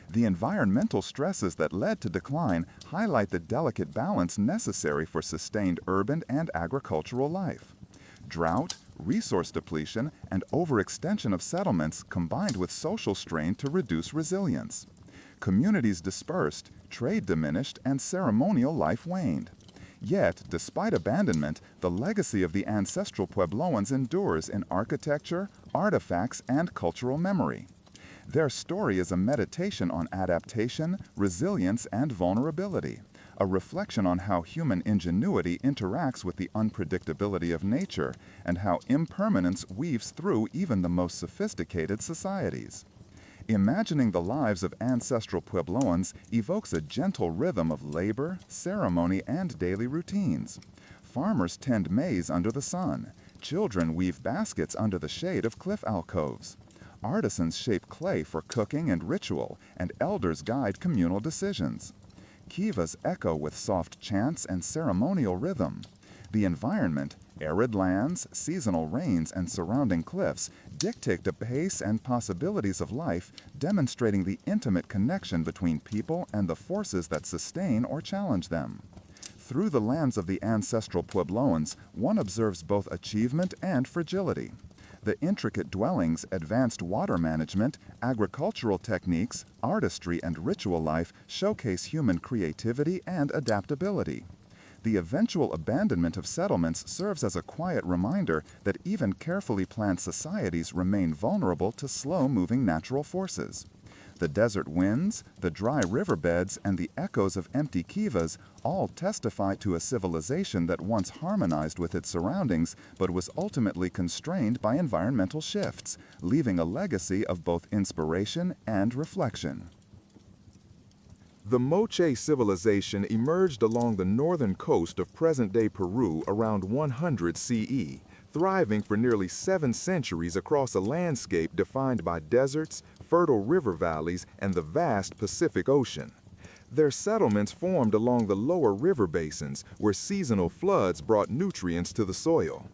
The environmental stresses that led to decline highlight the delicate balance necessary for sustained urban and agricultural life. Drought, resource depletion, and overextension of settlements combined with social strain to reduce resilience. Communities dispersed, Trade diminished and ceremonial life waned. Yet, despite abandonment, the legacy of the ancestral Puebloans endures in architecture, artifacts, and cultural memory. Their story is a meditation on adaptation, resilience, and vulnerability, a reflection on how human ingenuity interacts with the unpredictability of nature and how impermanence weaves through even the most sophisticated societies. Imagining the lives of ancestral Puebloans evokes a gentle rhythm of labor, ceremony, and daily routines. Farmers tend maize under the sun. Children weave baskets under the shade of cliff alcoves. Artisans shape clay for cooking and ritual, and elders guide communal decisions. Kivas echo with soft chants and ceremonial rhythm. The environment, arid lands, seasonal rains, and surrounding cliffs, dictate the pace and possibilities of life, demonstrating the intimate connection between people and the forces that sustain or challenge them. Through the lands of the ancestral Puebloans, one observes both achievement and fragility. The intricate dwellings, advanced water management, agricultural techniques, artistry, and ritual life showcase human creativity and adaptability. The eventual abandonment of settlements serves as a quiet reminder that even carefully planned societies remain vulnerable to slow-moving natural forces. The desert winds, the dry riverbeds, and the echoes of empty kivas all testify to a civilization that once harmonized with its surroundings but was ultimately constrained by environmental shifts, leaving a legacy of both inspiration and reflection. The Moche civilization emerged along the northern coast of present-day Peru around 100 CE, thriving for nearly 7 centuries across a landscape defined by deserts, fertile river valleys, and the vast Pacific Ocean. Their settlements formed along the lower river basins, where seasonal floods brought nutrients to the soil.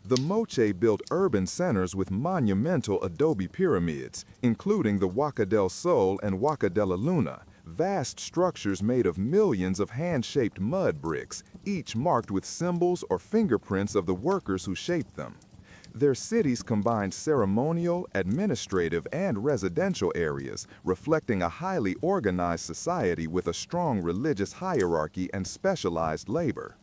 The Moche built urban centers with monumental adobe pyramids, including the Huaca del Sol and Huaca de la Luna, vast structures made of millions of hand-shaped mud bricks, each marked with symbols or fingerprints of the workers who shaped them. Their cities combined ceremonial, administrative, and residential areas, reflecting a highly organized society with a strong religious hierarchy and specialized labor.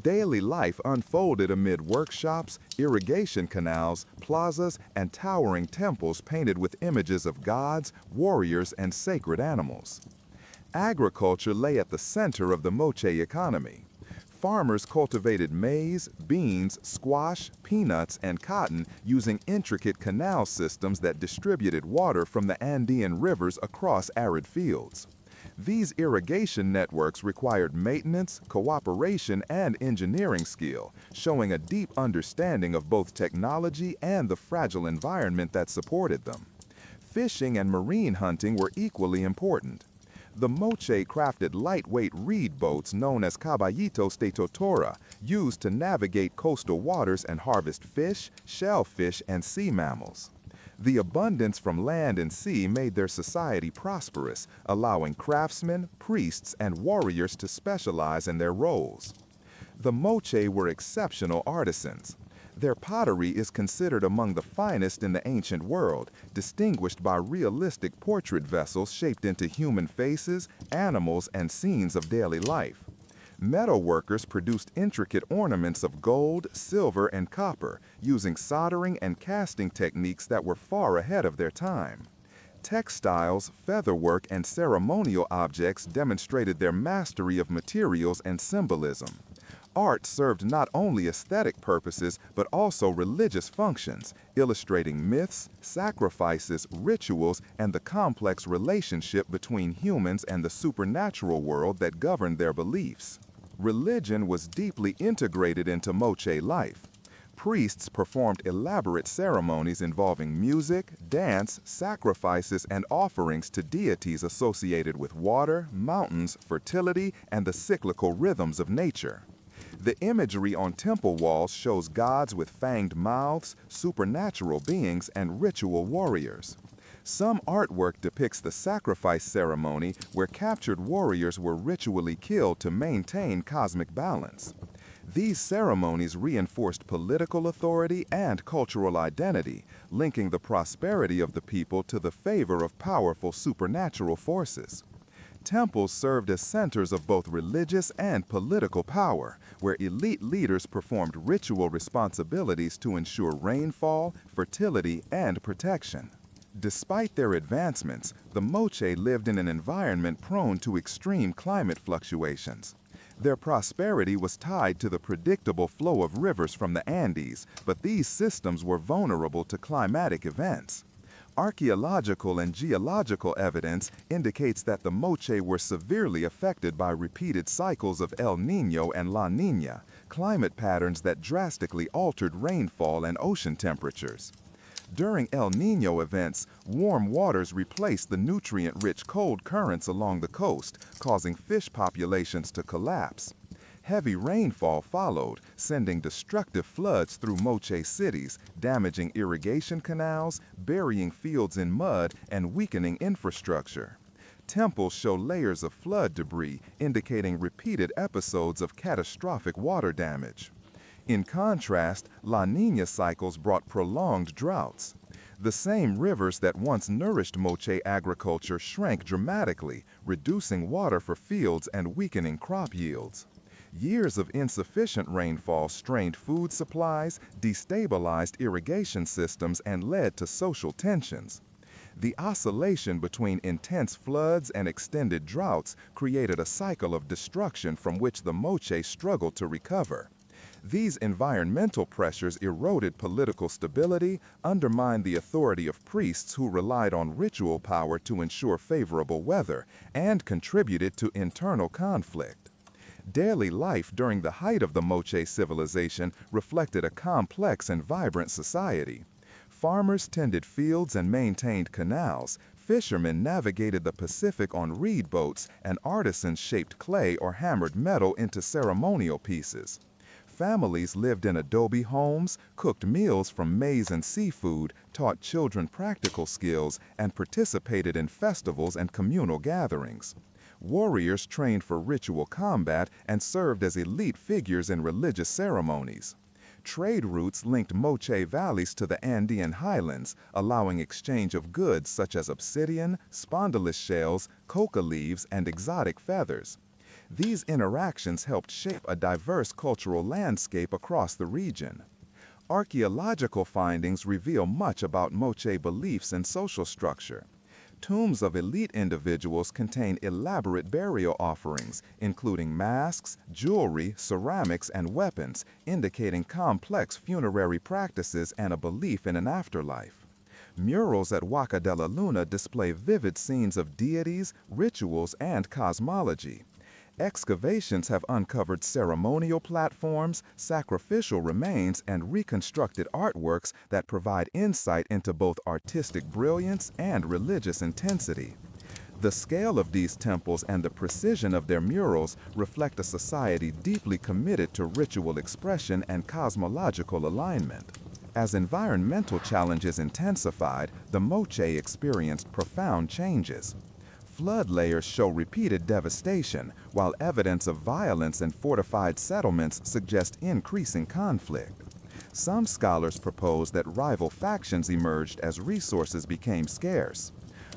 Daily life unfolded amid workshops, irrigation canals, plazas, and towering temples painted with images of gods, warriors, and sacred animals. Agriculture lay at the center of the Moche economy. Farmers cultivated maize, beans, squash, peanuts, and cotton using intricate canal systems that distributed water from the Andean rivers across arid fields. These irrigation networks required maintenance, cooperation, and engineering skill, showing a deep understanding of both technology and the fragile environment that supported them. Fishing and marine hunting were equally important. The Moche crafted lightweight reed boats known as caballitos de totora, used to navigate coastal waters and harvest fish, shellfish, and sea mammals. The abundance from land and sea made their society prosperous, allowing craftsmen, priests, and warriors to specialize in their roles. The Moche were exceptional artisans. Their pottery is considered among the finest in the ancient world, distinguished by realistic portrait vessels shaped into human faces, animals, and scenes of daily life. Metal workers produced intricate ornaments of gold, silver, and copper, using soldering and casting techniques that were far ahead of their time. Textiles, featherwork, and ceremonial objects demonstrated their mastery of materials and symbolism. Art served not only aesthetic purposes, but also religious functions, illustrating myths, sacrifices, rituals, and the complex relationship between humans and the supernatural world that governed their beliefs. Religion was deeply integrated into Moche life. Priests performed elaborate ceremonies involving music, dance, sacrifices, and offerings to deities associated with water, mountains, fertility, and the cyclical rhythms of nature. The imagery on temple walls shows gods with fanged mouths, supernatural beings, and ritual warriors. Some artwork depicts the sacrifice ceremony where captured warriors were ritually killed to maintain cosmic balance. These ceremonies reinforced political authority and cultural identity, linking the prosperity of the people to the favor of powerful supernatural forces. Temples served as centers of both religious and political power, where elite leaders performed ritual responsibilities to ensure rainfall, fertility, and protection. Despite their advancements, the Moche lived in an environment prone to extreme climate fluctuations. Their prosperity was tied to the predictable flow of rivers from the Andes, but these systems were vulnerable to climatic events. Archaeological and geological evidence indicates that the Moche were severely affected by repeated cycles of El Niño and La Niña, climate patterns that drastically altered rainfall and ocean temperatures. During El Niño events, warm waters replaced the nutrient-rich cold currents along the coast, causing fish populations to collapse. Heavy rainfall followed, sending destructive floods through Moche cities, damaging irrigation canals, burying fields in mud, and weakening infrastructure. Temples show layers of flood debris, indicating repeated episodes of catastrophic water damage. In contrast, La Niña cycles brought prolonged droughts. The same rivers that once nourished Moche agriculture shrank dramatically, reducing water for fields and weakening crop yields. Years of insufficient rainfall strained food supplies, destabilized irrigation systems, and led to social tensions. The oscillation between intense floods and extended droughts created a cycle of destruction from which the Moche struggled to recover. These environmental pressures eroded political stability, undermined the authority of priests who relied on ritual power to ensure favorable weather, and contributed to internal conflict. Daily life during the height of the Moche civilization reflected a complex and vibrant society. Farmers tended fields and maintained canals, fishermen navigated the Pacific on reed boats, and artisans shaped clay or hammered metal into ceremonial pieces. Families lived in adobe homes, cooked meals from maize and seafood, taught children practical skills, and participated in festivals and communal gatherings. Warriors trained for ritual combat and served as elite figures in religious ceremonies. Trade routes linked Moche valleys to the Andean highlands, allowing exchange of goods such as obsidian, spondylus shells, coca leaves, and exotic feathers. These interactions helped shape a diverse cultural landscape across the region. Archaeological findings reveal much about Moche beliefs and social structure. Tombs of elite individuals contain elaborate burial offerings, including masks, jewelry, ceramics, and weapons, indicating complex funerary practices and a belief in an afterlife. Murals at Huaca de la Luna display vivid scenes of deities, rituals, and cosmology. Excavations have uncovered ceremonial platforms, sacrificial remains, and reconstructed artworks that provide insight into both artistic brilliance and religious intensity. The scale of these temples and the precision of their murals reflect a society deeply committed to ritual expression and cosmological alignment. As environmental challenges intensified, the Moche experienced profound changes. Flood layers show repeated devastation, while evidence of violence and fortified settlements suggest increasing conflict. Some scholars propose that rival factions emerged as resources became scarce.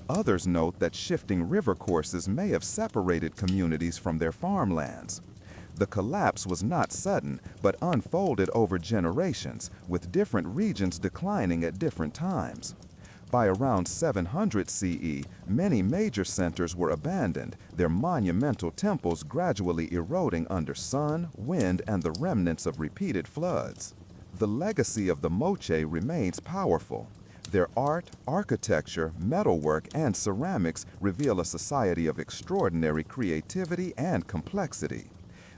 Others note that shifting river courses may have separated communities from their farmlands. The collapse was not sudden, but unfolded over generations, with different regions declining at different times. By around 700 CE, many major centers were abandoned, their monumental temples gradually eroding under sun, wind, and the remnants of repeated floods. The legacy of the Moche remains powerful. Their art, architecture, metalwork, and ceramics reveal a society of extraordinary creativity and complexity.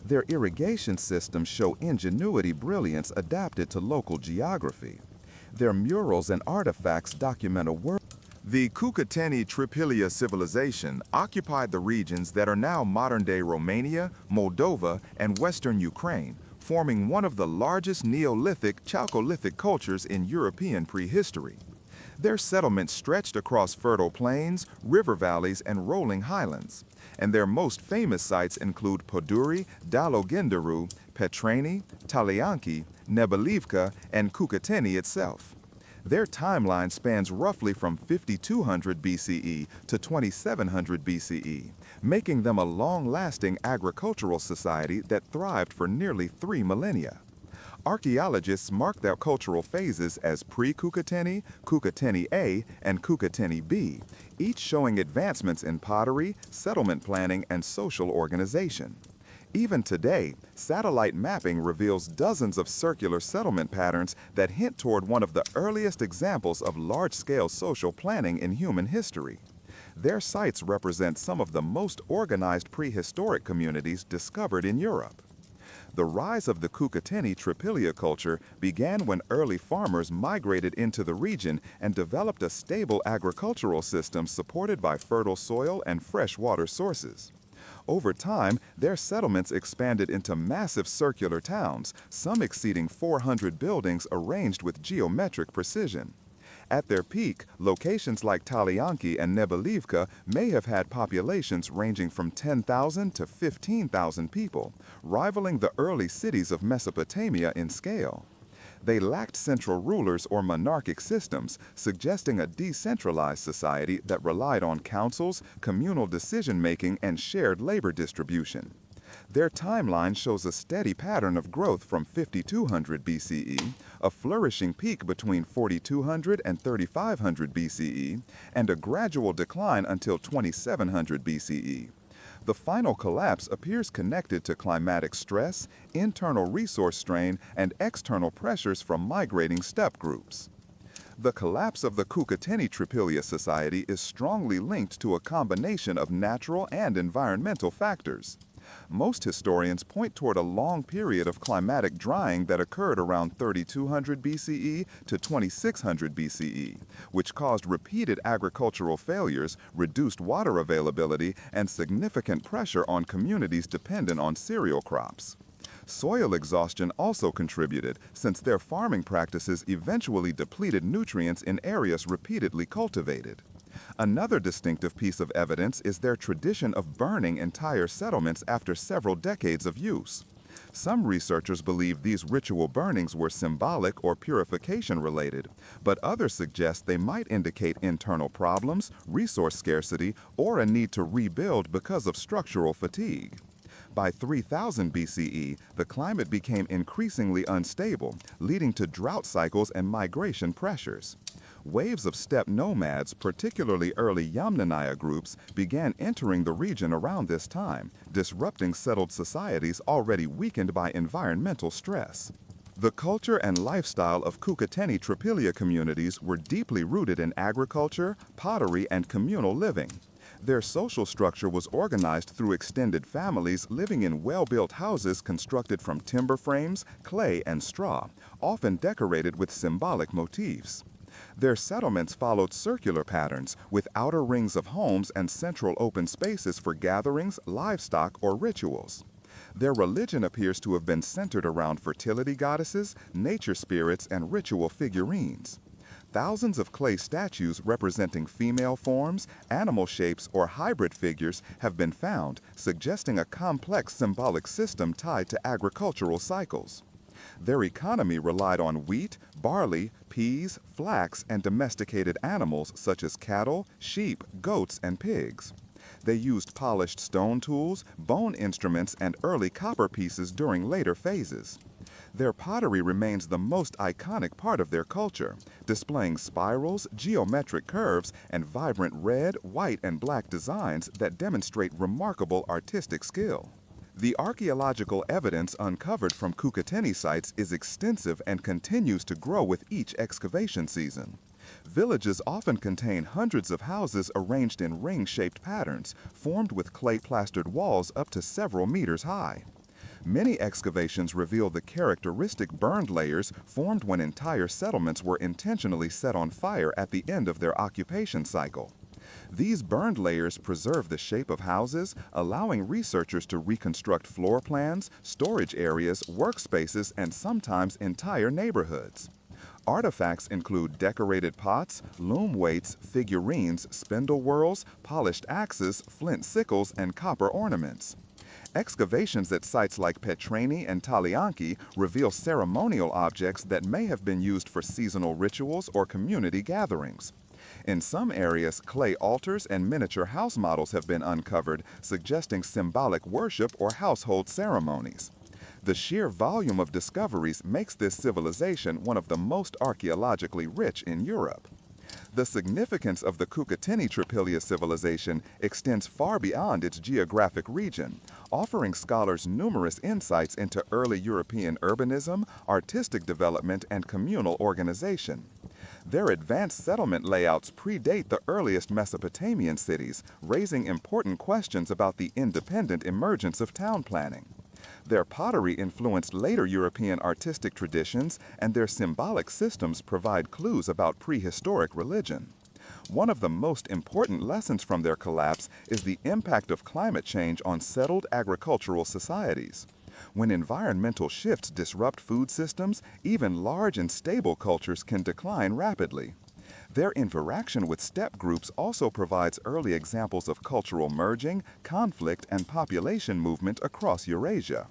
Their irrigation systems show ingenuity brilliance adapted to local geography. Their murals and artifacts document a world. The Cucuteni-Tripilia civilization occupied the regions that are now modern-day Romania, Moldova, and western Ukraine, forming one of the largest Neolithic, Chalcolithic cultures in European prehistory. Their settlements stretched across fertile plains, river valleys, and rolling highlands, and their most famous sites include Poduri, Dalogindaru, Petreni, Talianki, Nebelivka, and Cucuteni itself. Their timeline spans roughly from 5200 BCE to 2700 BCE, making them a long-lasting agricultural society that thrived for nearly 3 millennia. Archaeologists mark their cultural phases as pre-Kukateni, Kukateni A, and Kukateni B, each showing advancements in pottery, settlement planning, and social organization. Even today, satellite mapping reveals dozens of circular settlement patterns that hint toward one of the earliest examples of large-scale social planning in human history. Their sites represent some of the most organized prehistoric communities discovered in Europe. The rise of the Kukateni Tripilia culture began when early farmers migrated into the region and developed a stable agricultural system supported by fertile soil and fresh water sources. Over time, their settlements expanded into massive circular towns, some exceeding 400 buildings arranged with geometric precision. At their peak, locations like Talianki and Nebelivka may have had populations ranging from 10,000 to 15,000 people, rivaling the early cities of Mesopotamia in scale. They lacked central rulers or monarchic systems, suggesting a decentralized society that relied on councils, communal decision-making, and shared labor distribution. Their timeline shows a steady pattern of growth from 5200 BCE, a flourishing peak between 4200 and 3500 BCE, and a gradual decline until 2700 BCE. The final collapse appears connected to climatic stress, internal resource strain, and external pressures from migrating steppe groups. The collapse of the Kukateni Tripilia society is strongly linked to a combination of natural and environmental factors. Most historians point toward a long period of climatic drying that occurred around 3200 BCE to 2600 BCE, which caused repeated agricultural failures, reduced water availability, and significant pressure on communities dependent on cereal crops. Soil exhaustion also contributed, since their farming practices eventually depleted nutrients in areas repeatedly cultivated. Another distinctive piece of evidence is their tradition of burning entire settlements after several decades of use. Some researchers believe these ritual burnings were symbolic or purification related, but others suggest they might indicate internal problems, resource scarcity, or a need to rebuild because of structural fatigue. By 3000 BCE, the climate became increasingly unstable, leading to drought cycles and migration pressures. Waves of steppe nomads, particularly early Yamnaya groups, began entering the region around this time, disrupting settled societies already weakened by environmental stress. The culture and lifestyle of Kukateni Tripilia communities were deeply rooted in agriculture, pottery, and communal living. Their social structure was organized through extended families living in well-built houses constructed from timber frames, clay, and straw, often decorated with symbolic motifs. Their settlements followed circular patterns, with outer rings of homes and central open spaces for gatherings, livestock, or rituals. Their religion appears to have been centered around fertility goddesses, nature spirits, and ritual figurines. Thousands of clay statues representing female forms, animal shapes, or hybrid figures have been found, suggesting a complex symbolic system tied to agricultural cycles. Their economy relied on wheat, barley, peas, flax, and domesticated animals such as cattle, sheep, goats, and pigs. They used polished stone tools, bone instruments, and early copper pieces during later phases. Their pottery remains the most iconic part of their culture, displaying spirals, geometric curves, and vibrant red, white, and black designs that demonstrate remarkable artistic skill. The archaeological evidence uncovered from Kukateni sites is extensive and continues to grow with each excavation season. Villages often contain hundreds of houses arranged in ring-shaped patterns, formed with clay-plastered walls up to several meters high. Many excavations reveal the characteristic burned layers formed when entire settlements were intentionally set on fire at the end of their occupation cycle. These burned layers preserve the shape of houses, allowing researchers to reconstruct floor plans, storage areas, workspaces, and sometimes entire neighborhoods. Artifacts include decorated pots, loom weights, figurines, spindle whorls, polished axes, flint sickles, and copper ornaments. Excavations at sites like Petrani and Talianki reveal ceremonial objects that may have been used for seasonal rituals or community gatherings. In some areas, clay altars and miniature house models have been uncovered, suggesting symbolic worship or household ceremonies. The sheer volume of discoveries makes this civilization one of the most archaeologically rich in Europe. The significance of the Cucuteni Tripilia civilization extends far beyond its geographic region, offering scholars numerous insights into early European urbanism, artistic development, and communal organization. Their advanced settlement layouts predate the earliest Mesopotamian cities, raising important questions about the independent emergence of town planning. Their pottery influenced later European artistic traditions, and their symbolic systems provide clues about prehistoric religion. One of the most important lessons from their collapse is the impact of climate change on settled agricultural societies. When environmental shifts disrupt food systems, even large and stable cultures can decline rapidly. Their interaction with steppe groups also provides early examples of cultural merging, conflict, and population movement across Eurasia.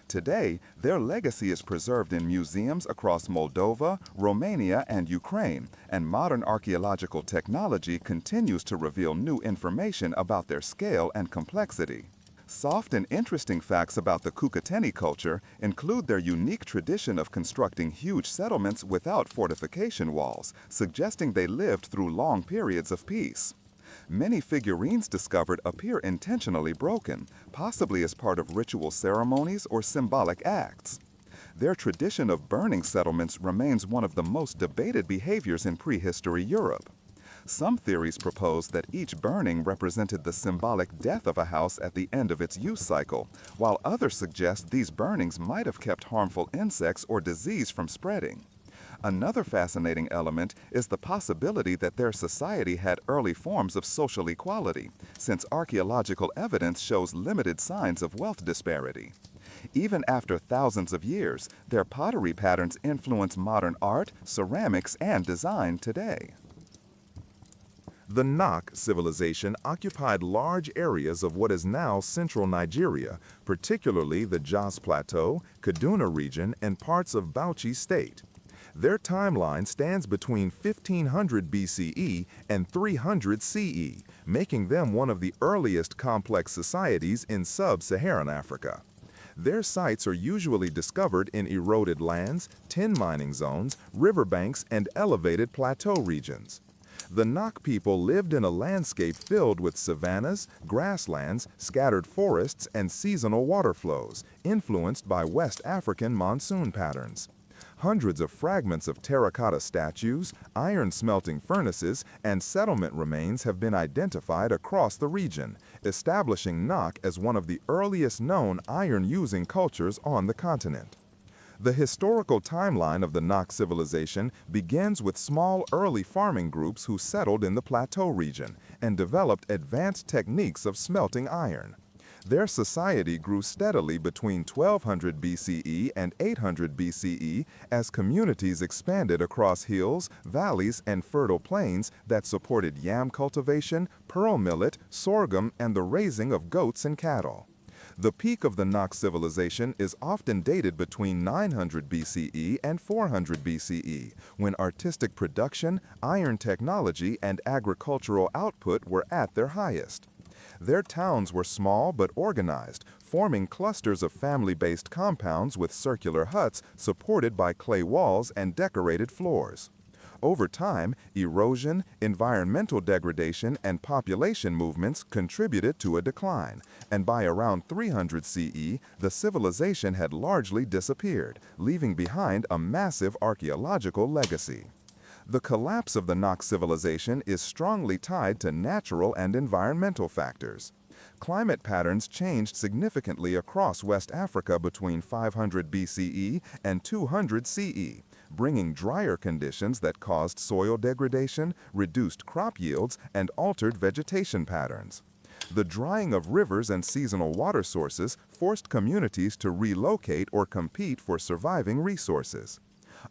Today, their legacy is preserved in museums across Moldova, Romania, and Ukraine, and modern archaeological technology continues to reveal new information about their scale and complexity. Soft and interesting facts about the Cucuteni culture include their unique tradition of constructing huge settlements without fortification walls, suggesting they lived through long periods of peace. Many figurines discovered appear intentionally broken, possibly as part of ritual ceremonies or symbolic acts. Their tradition of burning settlements remains one of the most debated behaviors in prehistory Europe. Some theories propose that each burning represented the symbolic death of a house at the end of its use cycle, while others suggest these burnings might have kept harmful insects or disease from spreading. Another fascinating element is the possibility that their society had early forms of social equality, since archaeological evidence shows limited signs of wealth disparity. Even after thousands of years, their pottery patterns influence modern art, ceramics, and design today. The Nok civilization occupied large areas of what is now central Nigeria, particularly the Jos Plateau, Kaduna region, and parts of Bauchi state. Their timeline stands between 1500 BCE and 300 CE, making them one of the earliest complex societies in sub-Saharan Africa. Their sites are usually discovered in eroded lands, tin mining zones, riverbanks, and elevated plateau regions. The Nok people lived in a landscape filled with savannas, grasslands, scattered forests, and seasonal water flows, influenced by West African monsoon patterns. Hundreds of fragments of terracotta statues, iron smelting furnaces, and settlement remains have been identified across the region, establishing Nok as one of the earliest known iron-using cultures on the continent. The historical timeline of the Nok civilization begins with small early farming groups who settled in the plateau region and developed advanced techniques of smelting iron. Their society grew steadily between 1200 BCE and 800 BCE as communities expanded across hills, valleys, and fertile plains that supported yam cultivation, pearl millet, sorghum, and the raising of goats and cattle. The peak of the Nok civilization is often dated between 900 BCE and 400 BCE, when artistic production, iron technology, and agricultural output were at their highest. Their towns were small but organized, forming clusters of family-based compounds with circular huts supported by clay walls and decorated floors. Over time, erosion, environmental degradation, and population movements contributed to a decline, and by around 300 CE, the civilization had largely disappeared, leaving behind a massive archaeological legacy. The collapse of the Nok civilization is strongly tied to natural and environmental factors. Climate patterns changed significantly across West Africa between 500 BCE and 200 CE, bringing drier conditions that caused soil degradation, reduced crop yields, and altered vegetation patterns. The drying of rivers and seasonal water sources forced communities to relocate or compete for surviving resources.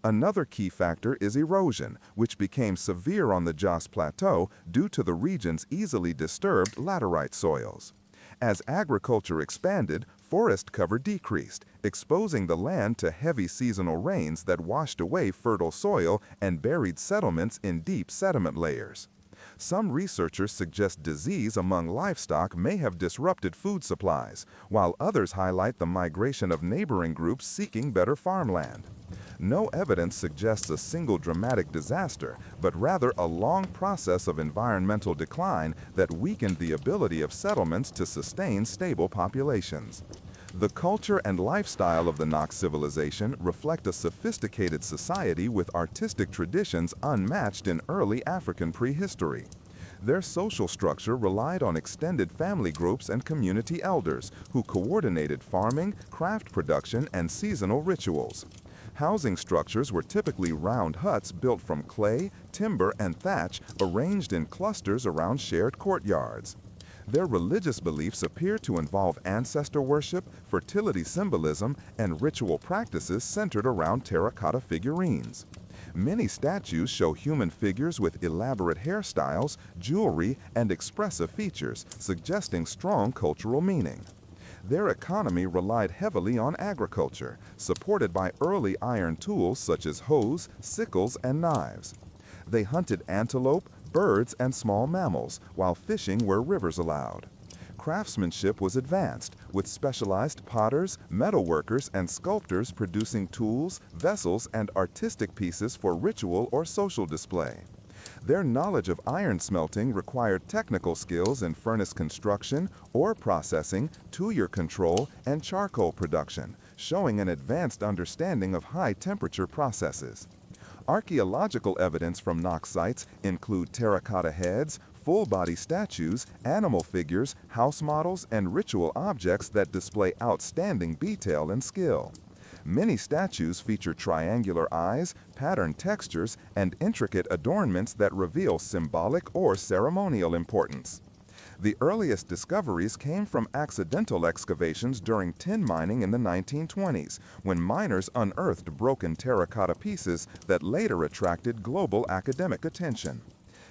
Another key factor is erosion, which became severe on the Jos Plateau due to the region's easily disturbed laterite soils. As agriculture expanded, forest cover decreased, exposing the land to heavy seasonal rains that washed away fertile soil and buried settlements in deep sediment layers. Some researchers suggest disease among livestock may have disrupted food supplies, while others highlight the migration of neighboring groups seeking better farmland. No evidence suggests a single dramatic disaster, but rather a long process of environmental decline that weakened the ability of settlements to sustain stable populations. The culture and lifestyle of the Nok civilization reflect a sophisticated society with artistic traditions unmatched in early African prehistory. Their social structure relied on extended family groups and community elders who coordinated farming, craft production, and seasonal rituals. Housing structures were typically round huts built from clay, timber, and thatch arranged in clusters around shared courtyards. Their religious beliefs appear to involve ancestor worship, fertility symbolism, and ritual practices centered around terracotta figurines. Many statues show human figures with elaborate hairstyles, jewelry, and expressive features, suggesting strong cultural meaning. Their economy relied heavily on agriculture, supported by early iron tools such as hoes, sickles, and knives. They hunted antelope, birds, and small mammals, while fishing where rivers allowed. Craftsmanship was advanced, with specialized potters, metalworkers, and sculptors producing tools, vessels, and artistic pieces for ritual or social display. Their knowledge of iron smelting required technical skills in furnace construction, ore processing, tuyere control, and charcoal production, showing an advanced understanding of high-temperature processes. Archaeological evidence from Nok sites include terracotta heads, full-body statues, animal figures, house models, and ritual objects that display outstanding detail and skill. Many statues feature triangular eyes, patterned textures, and intricate adornments that reveal symbolic or ceremonial importance. The earliest discoveries came from accidental excavations during tin mining in the 1920s, when miners unearthed broken terracotta pieces that later attracted global academic attention.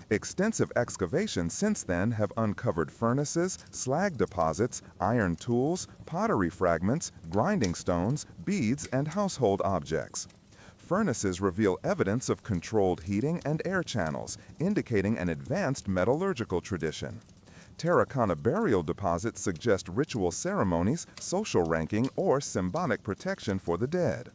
Extensive excavations since then have uncovered furnaces, slag deposits, iron tools, pottery fragments, grinding stones, beads, and household objects. Furnaces reveal evidence of controlled heating and air channels, indicating an advanced metallurgical tradition. Terracotta burial deposits suggest ritual ceremonies, social ranking, or symbolic protection for the dead.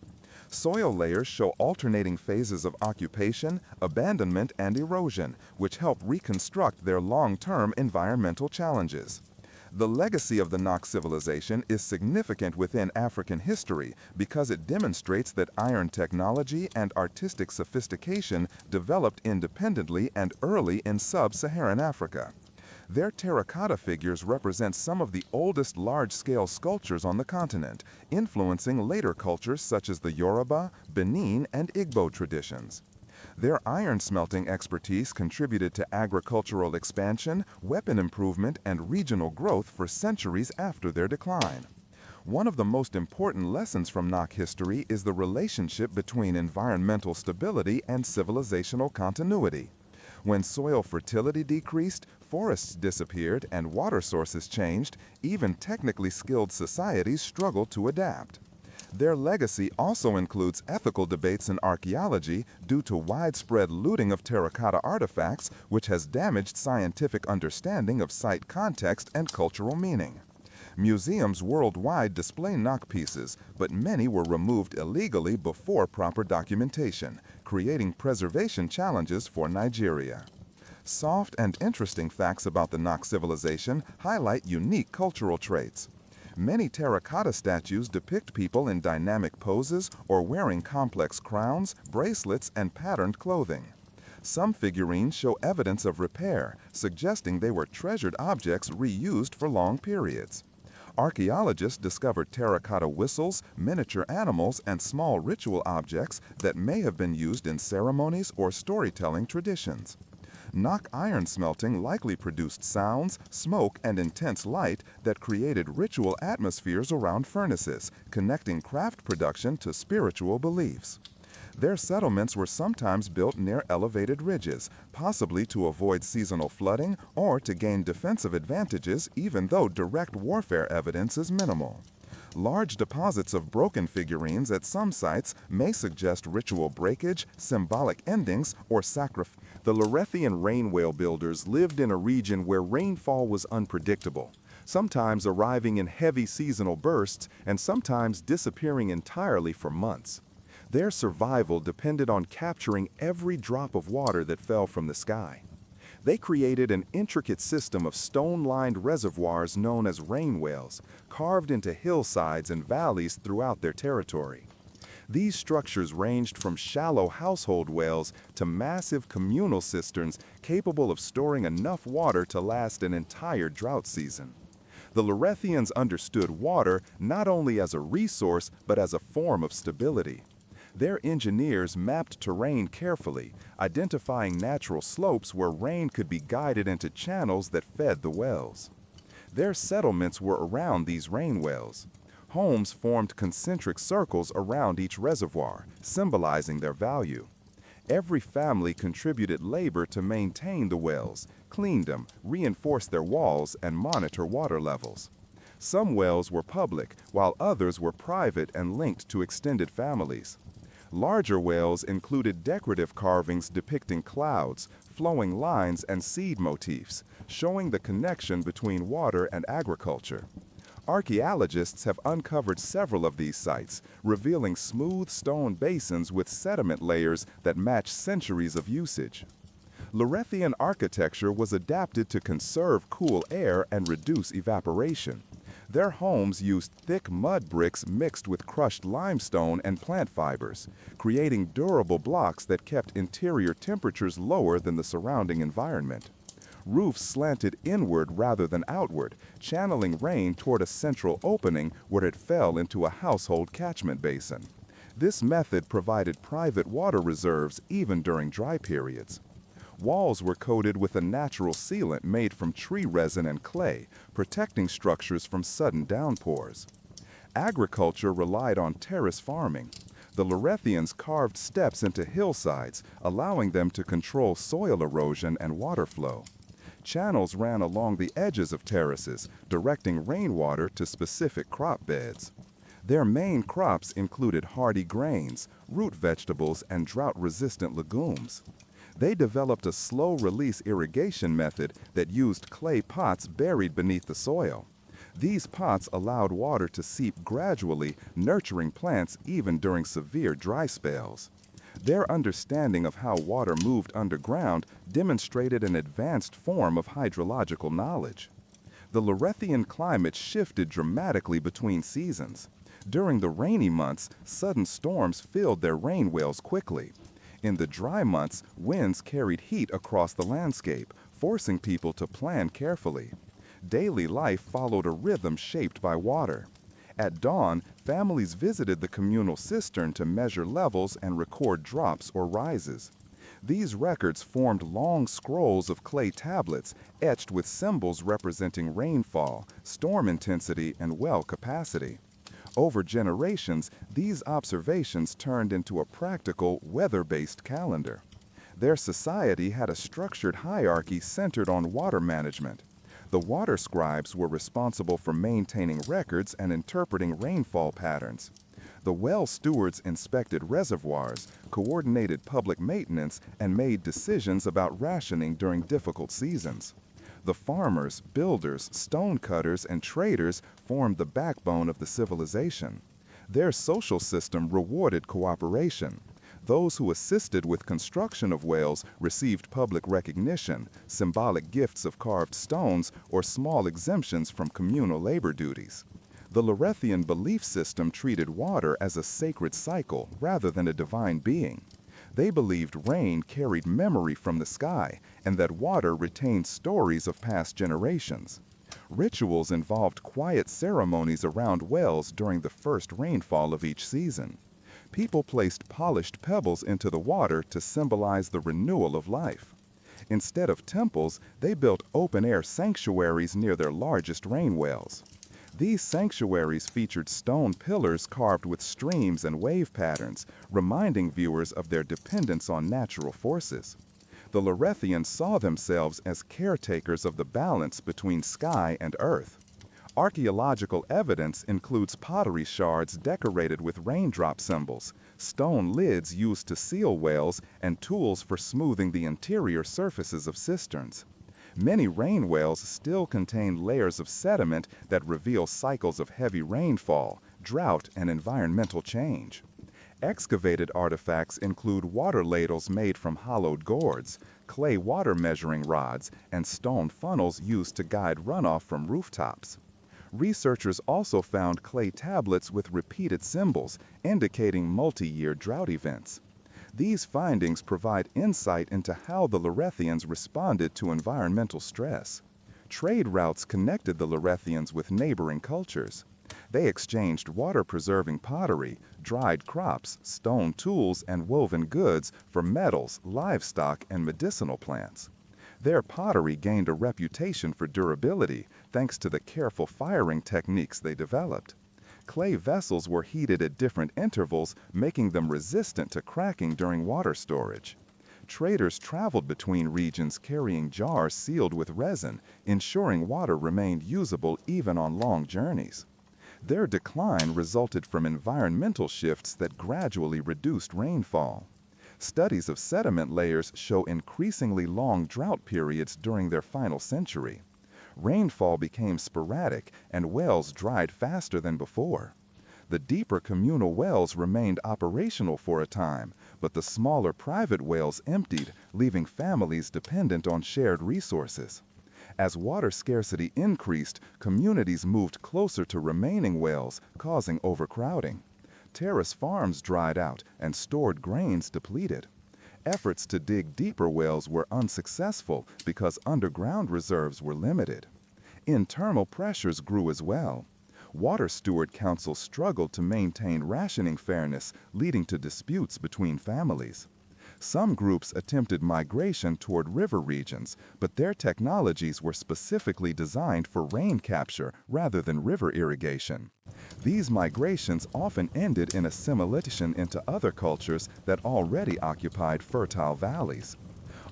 Soil layers show alternating phases of occupation, abandonment, and erosion, which help reconstruct their long-term environmental challenges. The legacy of the Nok civilization is significant within African history because it demonstrates that iron technology and artistic sophistication developed independently and early in sub-Saharan Africa. Their terracotta figures represent some of the oldest large-scale sculptures on the continent, influencing later cultures such as the Yoruba, Benin, and Igbo traditions. Their iron smelting expertise contributed to agricultural expansion, weapon improvement, and regional growth for centuries after their decline. One of the most important lessons from Nok history is the relationship between environmental stability and civilizational continuity. When soil fertility decreased, forests disappeared, and water sources changed, even technically skilled societies struggled to adapt. Their legacy also includes ethical debates in archaeology due to widespread looting of terracotta artifacts, which has damaged scientific understanding of site context and cultural meaning. Museums worldwide display Nok pieces, but many were removed illegally before proper documentation, creating preservation challenges for Nigeria. Soft and interesting facts about the Nok civilization highlight unique cultural traits. Many terracotta statues depict people in dynamic poses or wearing complex crowns, bracelets, and patterned clothing. Some figurines show evidence of repair, suggesting they were treasured objects reused for long periods. Archaeologists discovered terracotta whistles, miniature animals, and small ritual objects that may have been used in ceremonies or storytelling traditions. Nok iron smelting likely produced sounds, smoke, and intense light that created ritual atmospheres around furnaces, connecting craft production to spiritual beliefs. Their settlements were sometimes built near elevated ridges, possibly to avoid seasonal flooding or to gain defensive advantages even though direct warfare evidence is minimal. Large deposits of broken figurines at some sites may suggest ritual breakage, symbolic endings, or sacrifice. The Lorethian rain whale builders lived in a region where rainfall was unpredictable, sometimes arriving in heavy seasonal bursts and sometimes disappearing entirely for months. Their survival depended on capturing every drop of water that fell from the sky. They created an intricate system of stone-lined reservoirs known as rain whales, carved into hillsides and valleys throughout their territory. These structures ranged from shallow household wells to massive communal cisterns capable of storing enough water to last an entire drought season. The Lorethians understood water not only as a resource but as a form of stability. Their engineers mapped terrain carefully, identifying natural slopes where rain could be guided into channels that fed the wells. Their settlements were around these rain wells. Homes formed concentric circles around each reservoir, symbolizing their value. Every family contributed labor to maintain the wells, clean them, reinforce their walls, and monitor water levels. Some wells were public, while others were private and linked to extended families. Larger wells included decorative carvings depicting clouds, flowing lines, and seed motifs, showing the connection between water and agriculture. Archaeologists have uncovered several of these sites, revealing smooth stone basins with sediment layers that match centuries of usage. Lorethian architecture was adapted to conserve cool air and reduce evaporation. Their homes used thick mud bricks mixed with crushed limestone and plant fibers, creating durable blocks that kept interior temperatures lower than the surrounding environment. Roofs slanted inward rather than outward, channeling rain toward a central opening where it fell into a household catchment basin. This method provided private water reserves even during dry periods. Walls were coated with a natural sealant made from tree resin and clay, protecting structures from sudden downpours. Agriculture relied on terrace farming. The Lorethians carved steps into hillsides, allowing them to control soil erosion and water flow. Channels ran along the edges of terraces, directing rainwater to specific crop beds. Their main crops included hardy grains, root vegetables, and drought-resistant legumes. They developed a slow-release irrigation method that used clay pots buried beneath the soil. These pots allowed water to seep gradually, nurturing plants even during severe dry spells. Their understanding of how water moved underground demonstrated an advanced form of hydrological knowledge. The Lorethian climate shifted dramatically between seasons. During the rainy months, sudden storms filled their rain wells quickly. In the dry months, winds carried heat across the landscape, forcing people to plan carefully. Daily life followed a rhythm shaped by water. At dawn, families visited the communal cistern to measure levels and record drops or rises. These records formed long scrolls of clay tablets etched with symbols representing rainfall, storm intensity, and well capacity. Over generations, these observations turned into a practical, weather-based calendar. Their society had a structured hierarchy centered on water management. The water scribes were responsible for maintaining records and interpreting rainfall patterns. The well stewards inspected reservoirs, coordinated public maintenance, and made decisions about rationing during difficult seasons. The farmers, builders, stonecutters, and traders formed the backbone of the civilization. Their social system rewarded cooperation. Those who assisted with construction of wells received public recognition, symbolic gifts of carved stones, or small exemptions from communal labor duties. The Lorethian belief system treated water as a sacred cycle rather than a divine being. They believed rain carried memory from the sky and that water retained stories of past generations. Rituals involved quiet ceremonies around wells during the first rainfall of each season. People placed polished pebbles into the water to symbolize the renewal of life. Instead of temples, they built open-air sanctuaries near their largest rain wells. These sanctuaries featured stone pillars carved with streams and wave patterns, reminding viewers of their dependence on natural forces. The Lorethians saw themselves as caretakers of the balance between sky and earth. Archaeological evidence includes pottery shards decorated with raindrop symbols, stone lids used to seal wells, and tools for smoothing the interior surfaces of cisterns. Many rain wells still contain layers of sediment that reveal cycles of heavy rainfall, drought, and environmental change. Excavated artifacts include water ladles made from hollowed gourds, clay water measuring rods, and stone funnels used to guide runoff from rooftops. Researchers also found clay tablets with repeated symbols, indicating multi-year drought events. These findings provide insight into how the Lorethians responded to environmental stress. Trade routes connected the Lorethians with neighboring cultures. They exchanged water-preserving pottery, dried crops, stone tools, and woven goods for metals, livestock, and medicinal plants. Their pottery gained a reputation for durability thanks to the careful firing techniques they developed. Clay vessels were heated at different intervals, making them resistant to cracking during water storage. Traders traveled between regions carrying jars sealed with resin, ensuring water remained usable even on long journeys. Their decline resulted from environmental shifts that gradually reduced rainfall. Studies of sediment layers show increasingly long drought periods during their final century. Rainfall became sporadic and wells dried faster than before. The deeper communal wells remained operational for a time, but the smaller private wells emptied, leaving families dependent on shared resources. As water scarcity increased, communities moved closer to remaining wells, causing overcrowding. Terrace farms dried out and stored grains depleted. Efforts to dig deeper wells were unsuccessful because underground reserves were limited. Internal pressures grew as well. Water steward councils struggled to maintain rationing fairness, leading to disputes between families. Some groups attempted migration toward river regions, but their technologies were specifically designed for rain capture rather than river irrigation. These migrations often ended in assimilation into other cultures that already occupied fertile valleys.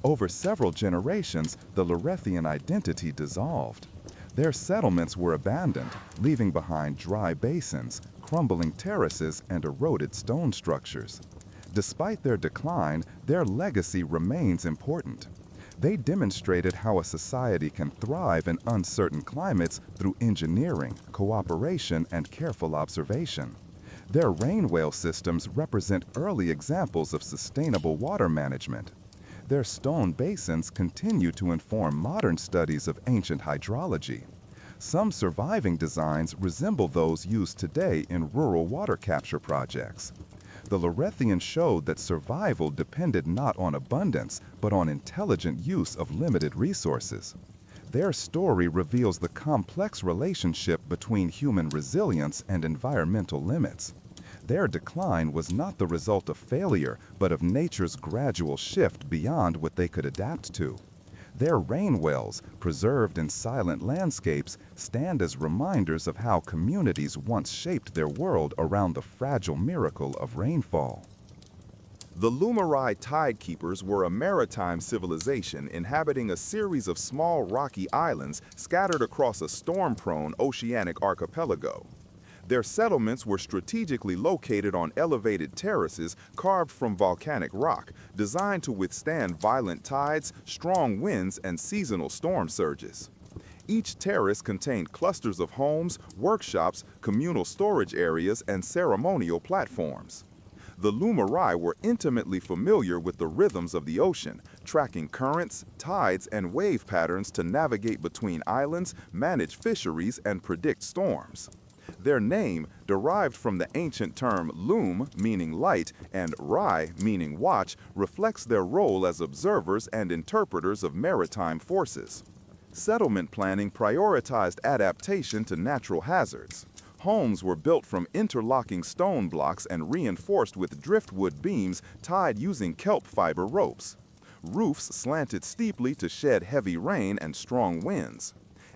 Over several generations, the Lorethian identity dissolved. Their settlements were abandoned, leaving behind dry basins, crumbling terraces, and eroded stone structures. Despite their decline, their legacy remains important. They demonstrated how a society can thrive in uncertain climates through engineering, cooperation, and careful observation. Their rain well systems represent early examples of sustainable water management. Their stone basins continue to inform modern studies of ancient hydrology. Some surviving designs resemble those used today in rural water capture projects. The Lorethians showed that survival depended not on abundance, but on intelligent use of limited resources. Their story reveals the complex relationship between human resilience and environmental limits. Their decline was not the result of failure, but of nature's gradual shift beyond what they could adapt to. Their rain wells, preserved in silent landscapes, stand as reminders of how communities once shaped their world around the fragile miracle of rainfall. The Lumeri tidekeepers were a maritime civilization inhabiting a series of small rocky islands scattered across a storm-prone oceanic archipelago. Their settlements were strategically located on elevated terraces carved from volcanic rock, designed to withstand violent tides, strong winds, and seasonal storm surges. Each terrace contained clusters of homes, workshops, communal storage areas, and ceremonial platforms. The Lumeri were intimately familiar with the rhythms of the ocean, tracking currents, tides, and wave patterns to navigate between islands, manage fisheries, and predict storms. Their name, derived from the ancient term lum, meaning light, and rai, meaning watch, reflects their role as observers and interpreters of maritime forces. Settlement planning prioritized adaptation to natural hazards. Homes were built from interlocking stone blocks and reinforced with driftwood beams tied using kelp fiber ropes. Roofs slanted steeply to shed heavy rain and strong winds.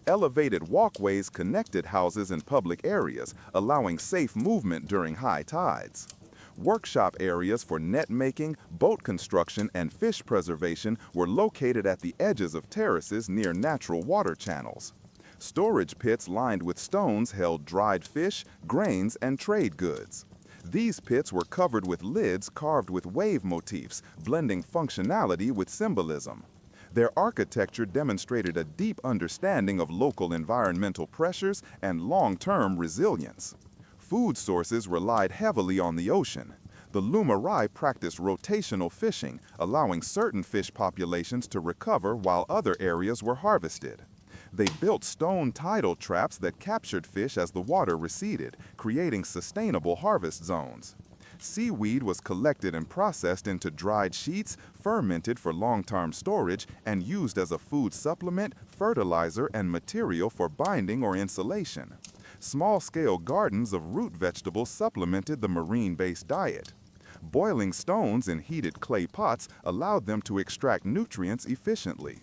Elevated walkways connected houses and public areas, allowing safe movement during high tides. Workshop areas for net making, boat construction, and fish preservation were located at the edges of terraces near natural water channels. Storage pits lined with stones held dried fish, grains, and trade goods. These pits were covered with lids carved with wave motifs, blending functionality with symbolism. Their architecture demonstrated a deep understanding of local environmental pressures and long-term resilience. Food sources relied heavily on the ocean. The Lumarai practiced rotational fishing, allowing certain fish populations to recover while other areas were harvested. They built stone tidal traps that captured fish as the water receded, creating sustainable harvest zones. Seaweed was collected and processed into dried sheets, fermented for long-term storage, and used as a food supplement, fertilizer, and material for binding or insulation. Small-scale gardens of root vegetables supplemented the marine-based diet. Boiling stones in heated clay pots allowed them to extract nutrients efficiently.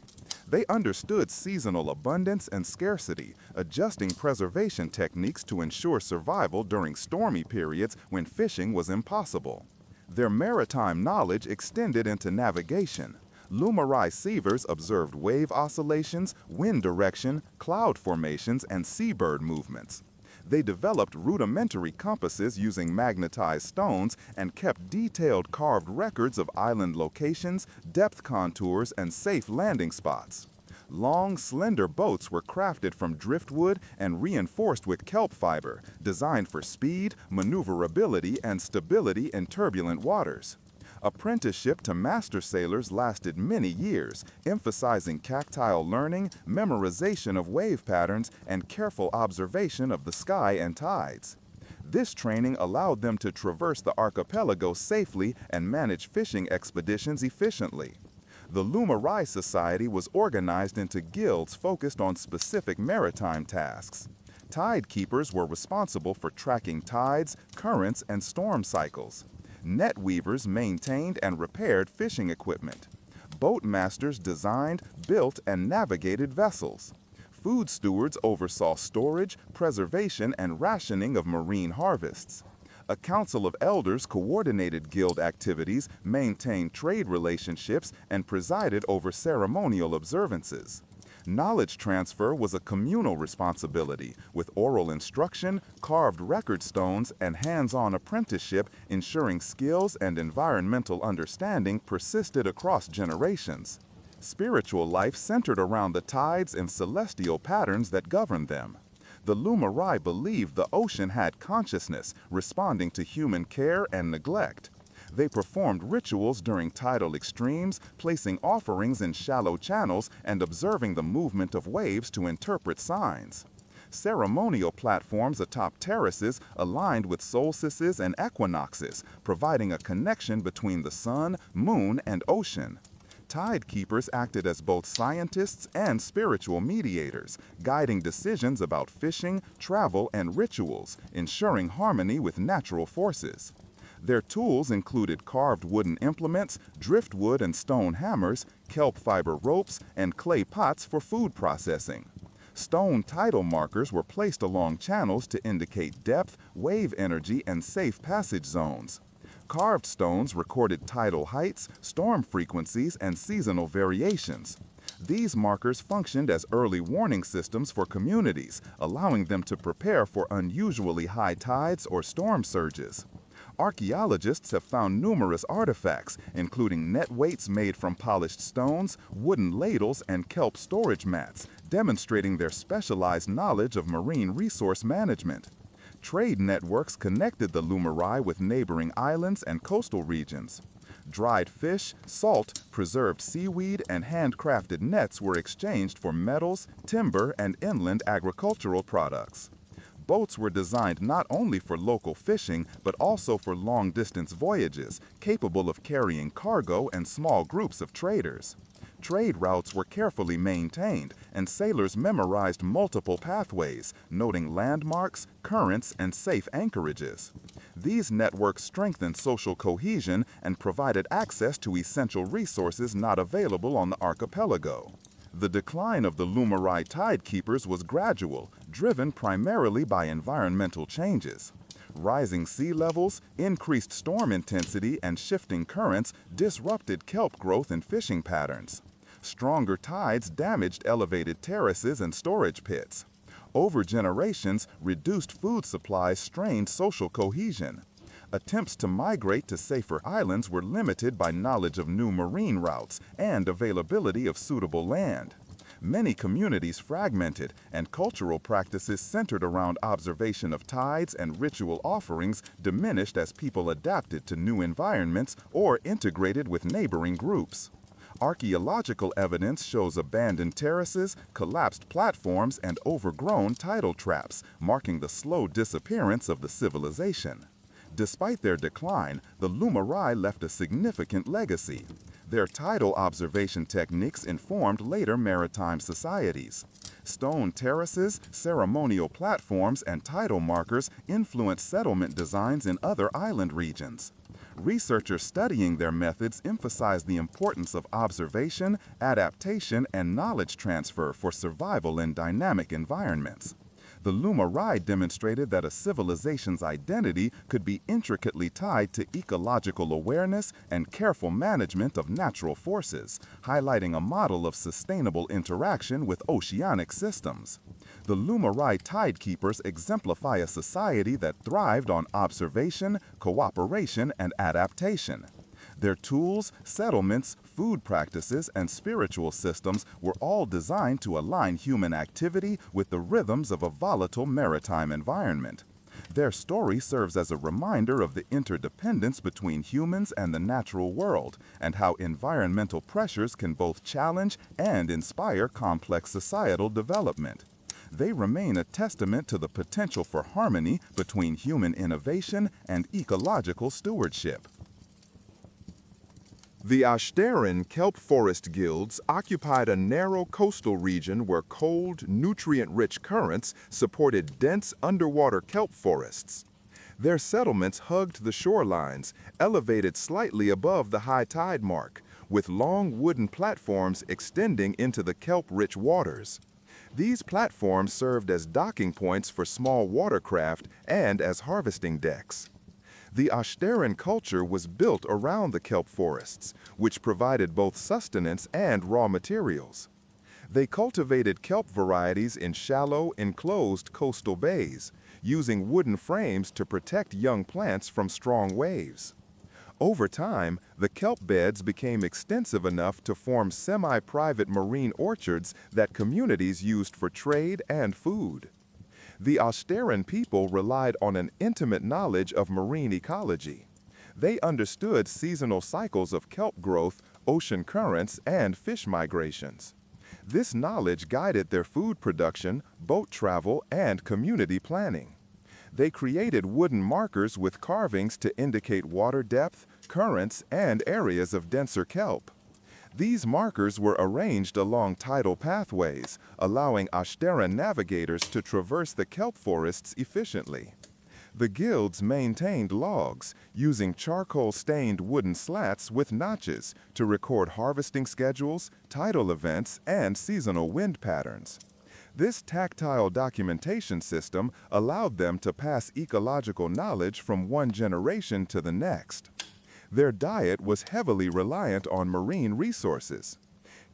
They understood seasonal abundance and scarcity, adjusting preservation techniques to ensure survival during stormy periods when fishing was impossible. Their maritime knowledge extended into navigation. Lumarai seavers observed wave oscillations, wind direction, cloud formations, and seabird movements. They developed rudimentary compasses using magnetized stones and kept detailed carved records of island locations, depth contours, and safe landing spots. Long, slender boats were crafted from driftwood and reinforced with kelp fiber, designed for speed, maneuverability, and stability in turbulent waters. Apprenticeship to master sailors lasted many years, emphasizing tactile learning, memorization of wave patterns, and careful observation of the sky and tides. This training allowed them to traverse the archipelago safely and manage fishing expeditions efficiently. The Lumarai society was organized into guilds focused on specific maritime tasks. Tide keepers were responsible for tracking tides, currents, and storm cycles. Net weavers maintained and repaired fishing equipment. Boat masters designed, built, and navigated vessels. Food stewards oversaw storage, preservation, and rationing of marine harvests. A council of elders coordinated guild activities, maintained trade relationships, and presided over ceremonial observances. Knowledge transfer was a communal responsibility, with oral instruction, carved record stones, and hands-on apprenticeship ensuring skills and environmental understanding persisted across generations. Spiritual life centered around the tides and celestial patterns that governed them. The Lumarai believed the ocean had consciousness, responding to human care and neglect. They performed rituals during tidal extremes, placing offerings in shallow channels and observing the movement of waves to interpret signs. Ceremonial platforms atop terraces aligned with solstices and equinoxes, providing a connection between the sun, moon, and ocean. Tide keepers acted as both scientists and spiritual mediators, guiding decisions about fishing, travel, and rituals, ensuring harmony with natural forces. Their tools included carved wooden implements, driftwood and stone hammers, kelp fiber ropes, and clay pots for food processing. Stone tidal markers were placed along channels to indicate depth, wave energy, and safe passage zones. Carved stones recorded tidal heights, storm frequencies, and seasonal variations. These markers functioned as early warning systems for communities, allowing them to prepare for unusually high tides or storm surges. Archaeologists have found numerous artifacts, including net weights made from polished stones, wooden ladles, and kelp storage mats, demonstrating their specialized knowledge of marine resource management. Trade networks connected the Lumarai with neighboring islands and coastal regions. Dried fish, salt, preserved seaweed, and handcrafted nets were exchanged for metals, timber, and inland agricultural products. Boats were designed not only for local fishing, but also for long-distance voyages, capable of carrying cargo and small groups of traders. Trade routes were carefully maintained, and sailors memorized multiple pathways, noting landmarks, currents, and safe anchorages. These networks strengthened social cohesion and provided access to essential resources not available on the archipelago. The decline of the Lumari tidekeepers was gradual, driven primarily by environmental changes. Rising sea levels, increased storm intensity, and shifting currents disrupted kelp growth and fishing patterns. Stronger tides damaged elevated terraces and storage pits. Over generations, reduced food supplies strained social cohesion. Attempts to migrate to safer islands were limited by knowledge of new marine routes and availability of suitable land. Many communities fragmented, and cultural practices centered around observation of tides and ritual offerings diminished as people adapted to new environments or integrated with neighboring groups. Archaeological evidence shows abandoned terraces, collapsed platforms, and overgrown tidal traps, marking the slow disappearance of the civilization. Despite their decline, the Lumari left a significant legacy. Their tidal observation techniques informed later maritime societies. Stone terraces, ceremonial platforms, and tidal markers influenced settlement designs in other island regions. Researchers studying their methods emphasize the importance of observation, adaptation, and knowledge transfer for survival in dynamic environments. The Lumari demonstrated that a civilization's identity could be intricately tied to ecological awareness and careful management of natural forces, highlighting a model of sustainable interaction with oceanic systems. The Lumari tidekeepers exemplify a society that thrived on observation, cooperation, and adaptation. Their tools, settlements, food practices, and spiritual systems were all designed to align human activity with the rhythms of a volatile maritime environment. Their story serves as a reminder of the interdependence between humans and the natural world, and how environmental pressures can both challenge and inspire complex societal development. They remain a testament to the potential for harmony between human innovation and ecological stewardship. The Ashtaran kelp forest guilds occupied a narrow coastal region where cold, nutrient-rich currents supported dense underwater kelp forests. Their settlements hugged the shorelines, elevated slightly above the high tide mark, with long wooden platforms extending into the kelp-rich waters. These platforms served as docking points for small watercraft and as harvesting decks. The Ashtaran culture was built around the kelp forests, which provided both sustenance and raw materials. They cultivated kelp varieties in shallow, enclosed coastal bays, using wooden frames to protect young plants from strong waves. Over time, the kelp beds became extensive enough to form semi-private marine orchards that communities used for trade and food. The Ashtaran people relied on an intimate knowledge of marine ecology. They understood seasonal cycles of kelp growth, ocean currents, and fish migrations. This knowledge guided their food production, boat travel, and community planning. They created wooden markers with carvings to indicate water depth, currents, and areas of denser kelp. These markers were arranged along tidal pathways, allowing Ashtaran navigators to traverse the kelp forests efficiently. The guilds maintained logs, using charcoal-stained wooden slats with notches to record harvesting schedules, tidal events, and seasonal wind patterns. This tactile documentation system allowed them to pass ecological knowledge from one generation to the next. Their diet was heavily reliant on marine resources.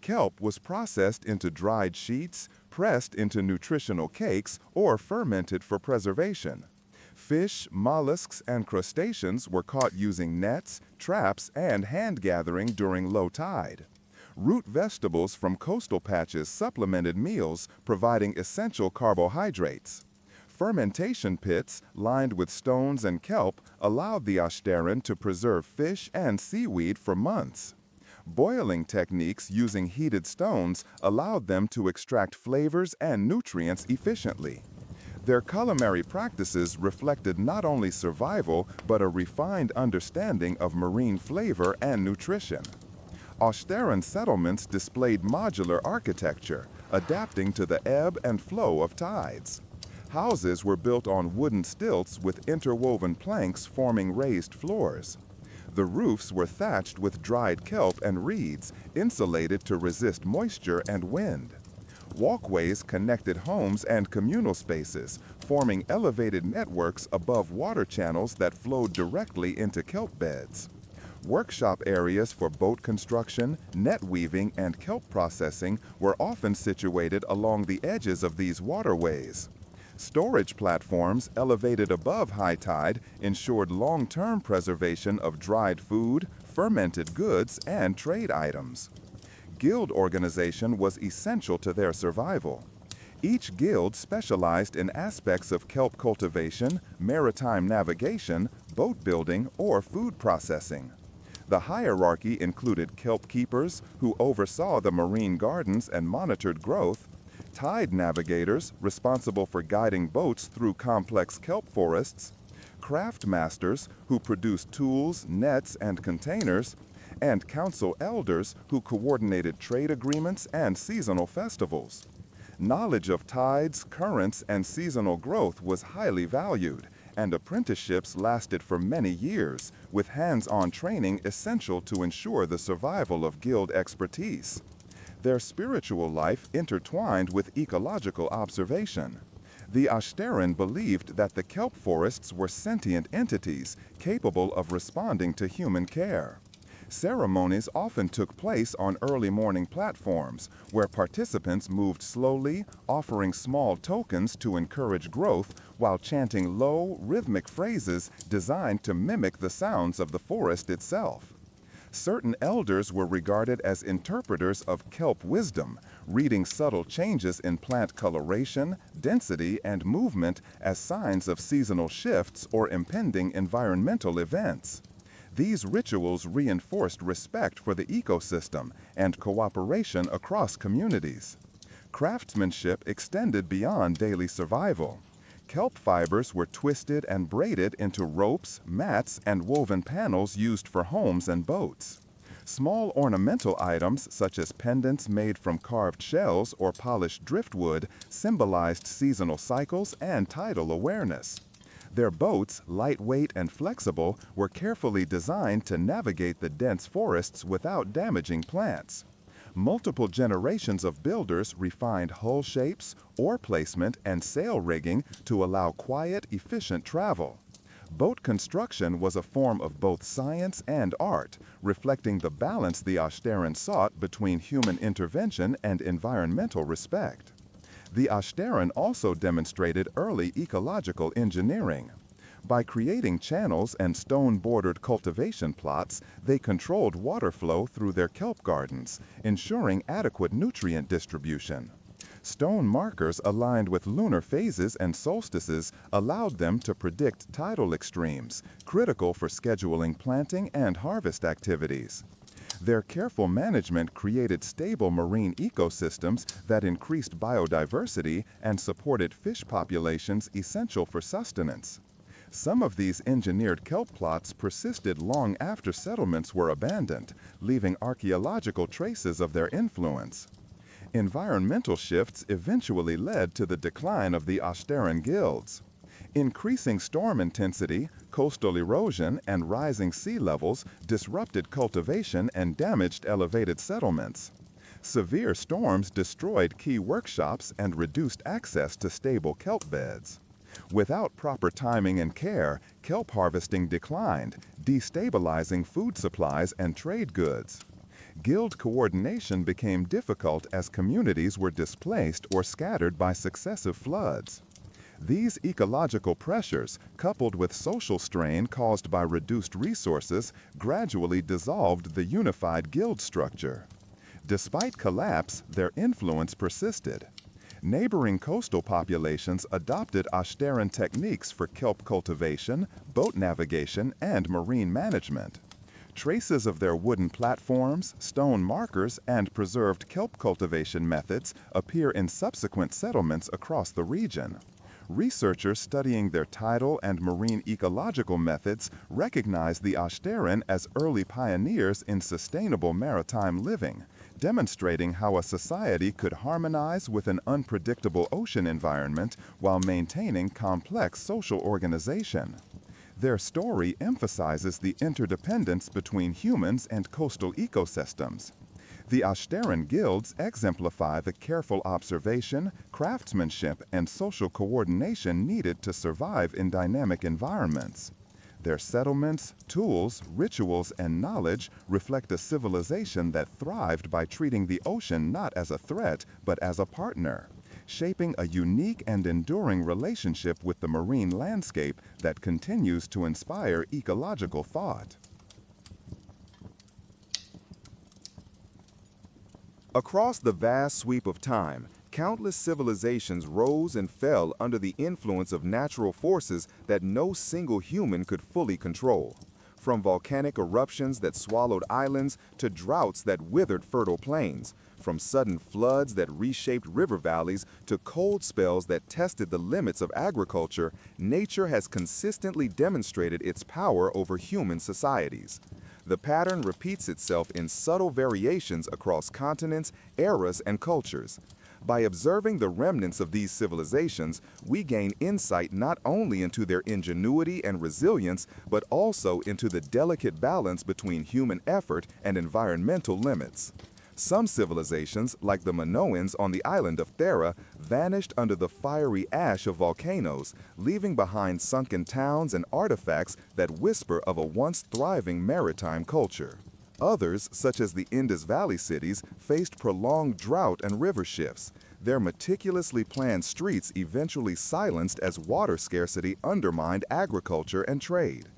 Kelp was processed into dried sheets, pressed into nutritional cakes, or fermented for preservation. Fish, mollusks, and crustaceans were caught using nets, traps, and hand gathering during low tide. Root vegetables from coastal patches supplemented meals, providing essential carbohydrates. Fermentation pits, lined with stones and kelp, allowed the Ashtaran to preserve fish and seaweed for months. Boiling techniques using heated stones allowed them to extract flavors and nutrients efficiently. Their culinary practices reflected not only survival, but a refined understanding of marine flavor and nutrition. Ashtaran settlements displayed modular architecture, adapting to the ebb and flow of tides. Houses were built on wooden stilts with interwoven planks forming raised floors. The roofs were thatched with dried kelp and reeds, insulated to resist moisture and wind. Walkways connected homes and communal spaces, forming elevated networks above water channels that flowed directly into kelp beds. Workshop areas for boat construction, net weaving, and kelp processing were often situated along the edges of these waterways. Storage platforms elevated above high tide ensured long-term preservation of dried food, fermented goods, and trade items. Guild organization was essential to their survival. Each guild specialized in aspects of kelp cultivation, maritime navigation, boat building, or food processing. The hierarchy included kelp keepers, who oversaw the marine gardens and monitored growth, tide navigators, responsible for guiding boats through complex kelp forests, craft masters, who produced tools, nets, and containers, and council elders, who coordinated trade agreements and seasonal festivals. Knowledge of tides, currents, and seasonal growth was highly valued, and apprenticeships lasted for many years, with hands-on training essential to ensure the survival of guild expertise. Their spiritual life intertwined with ecological observation. The Ashteran believed that the kelp forests were sentient entities capable of responding to human care. Ceremonies often took place on early morning platforms, where participants moved slowly, offering small tokens to encourage growth while chanting low, rhythmic phrases designed to mimic the sounds of the forest itself. Certain elders were regarded as interpreters of kelp wisdom, reading subtle changes in plant coloration, density, and movement as signs of seasonal shifts or impending environmental events. These rituals reinforced respect for the ecosystem and cooperation across communities. Craftsmanship extended beyond daily survival. Kelp fibers were twisted and braided into ropes, mats, and woven panels used for homes and boats. Small ornamental items, such as pendants made from carved shells or polished driftwood, symbolized seasonal cycles and tidal awareness. Their boats, lightweight and flexible, were carefully designed to navigate the dense forests without damaging plants. Multiple generations of builders refined hull shapes, oar placement, and sail rigging to allow quiet, efficient travel. Boat construction was a form of both science and art, reflecting the balance the Ashteran sought between human intervention and environmental respect. The Ashteran also demonstrated early ecological engineering. By creating channels and stone-bordered cultivation plots, they controlled water flow through their kelp gardens, ensuring adequate nutrient distribution. Stone markers aligned with lunar phases and solstices allowed them to predict tidal extremes, critical for scheduling planting and harvest activities. Their careful management created stable marine ecosystems that increased biodiversity and supported fish populations essential for sustenance. Some of these engineered kelp plots persisted long after settlements were abandoned, leaving archaeological traces of their influence. Environmental shifts eventually led to the decline of the Ashteran guilds. Increasing storm intensity, coastal erosion, and rising sea levels disrupted cultivation and damaged elevated settlements. Severe storms destroyed key workshops and reduced access to stable kelp beds. Without proper timing and care, kelp harvesting declined, destabilizing food supplies and trade goods. Guild coordination became difficult as communities were displaced or scattered by successive floods. These ecological pressures, coupled with social strain caused by reduced resources, gradually dissolved the unified guild structure. Despite collapse, their influence persisted. Neighboring coastal populations adopted Ashteran techniques for kelp cultivation, boat navigation, and marine management. Traces of their wooden platforms, stone markers, and preserved kelp cultivation methods appear in subsequent settlements across the region. Researchers studying their tidal and marine ecological methods recognize the Ashteran as early pioneers in sustainable maritime living, demonstrating how a society could harmonize with an unpredictable ocean environment while maintaining complex social organization. Their story emphasizes the interdependence between humans and coastal ecosystems. The Ashteran guilds exemplify the careful observation, craftsmanship, and social coordination needed to survive in dynamic environments. Their settlements, tools, rituals, and knowledge reflect a civilization that thrived by treating the ocean not as a threat, but as a partner, shaping a unique and enduring relationship with the marine landscape that continues to inspire ecological thought. Across the vast sweep of time, countless civilizations rose and fell under the influence of natural forces that no single human could fully control. From volcanic eruptions that swallowed islands to droughts that withered fertile plains, from sudden floods that reshaped river valleys to cold spells that tested the limits of agriculture, nature has consistently demonstrated its power over human societies. The pattern repeats itself in subtle variations across continents, eras, and cultures. By observing the remnants of these civilizations, we gain insight not only into their ingenuity and resilience, but also into the delicate balance between human effort and environmental limits. Some civilizations, like the Minoans on the island of Thera, vanished under the fiery ash of volcanoes, leaving behind sunken towns and artifacts that whisper of a once thriving maritime culture. Others, such as the Indus Valley cities, faced prolonged drought and river shifts. Their meticulously planned streets eventually silenced as water scarcity undermined agriculture and trade.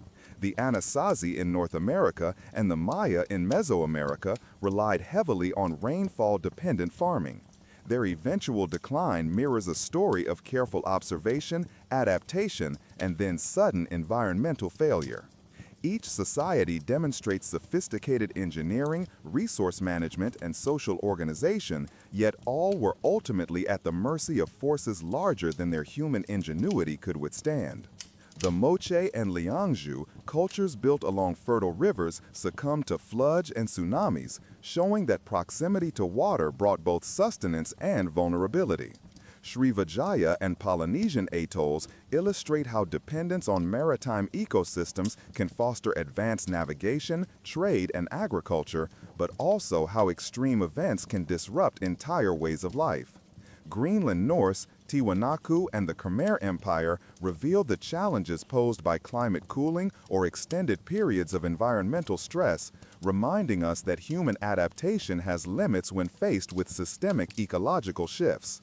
The Anasazi in North America and the Maya in Mesoamerica relied heavily on rainfall-dependent farming. Their eventual decline mirrors a story of careful observation, adaptation, and then sudden environmental failure. Each society demonstrates sophisticated engineering, resource management, and social organization, yet all were ultimately at the mercy of forces larger than their human ingenuity could withstand. The Moche and Liangzhu, cultures built along fertile rivers, succumbed to floods and tsunamis, showing that proximity to water brought both sustenance and vulnerability. Srivijaya and Polynesian atolls illustrate how dependence on maritime ecosystems can foster advanced navigation, trade, and agriculture, but also how extreme events can disrupt entire ways of life. Greenland Norse, Tiwanaku, and the Khmer Empire reveal the challenges posed by climate cooling or extended periods of environmental stress, reminding us that human adaptation has limits when faced with systemic ecological shifts.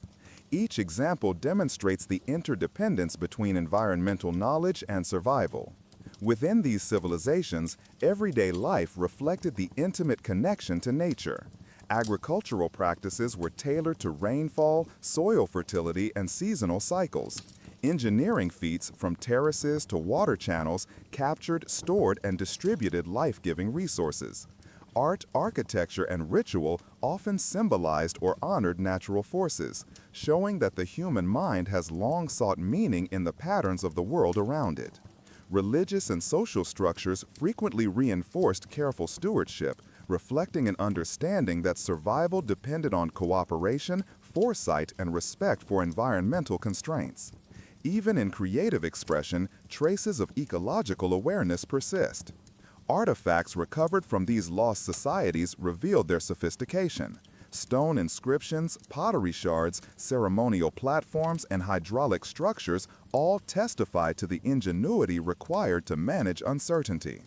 Each example demonstrates the interdependence between environmental knowledge and survival. Within these civilizations, everyday life reflected the intimate connection to nature. Agricultural practices were tailored to rainfall, soil fertility, and seasonal cycles. Engineering feats, from terraces to water channels, captured, stored, and distributed life-giving resources. Art, architecture, and ritual often symbolized or honored natural forces, showing that the human mind has long sought meaning in the patterns of the world around it. Religious and social structures frequently reinforced careful stewardship, reflecting an understanding that survival depended on cooperation, foresight, and respect for environmental constraints. Even in creative expression, traces of ecological awareness persist. Artifacts recovered from these lost societies revealed their sophistication. Stone inscriptions, pottery shards, ceremonial platforms, and hydraulic structures all testify to the ingenuity required to manage uncertainty.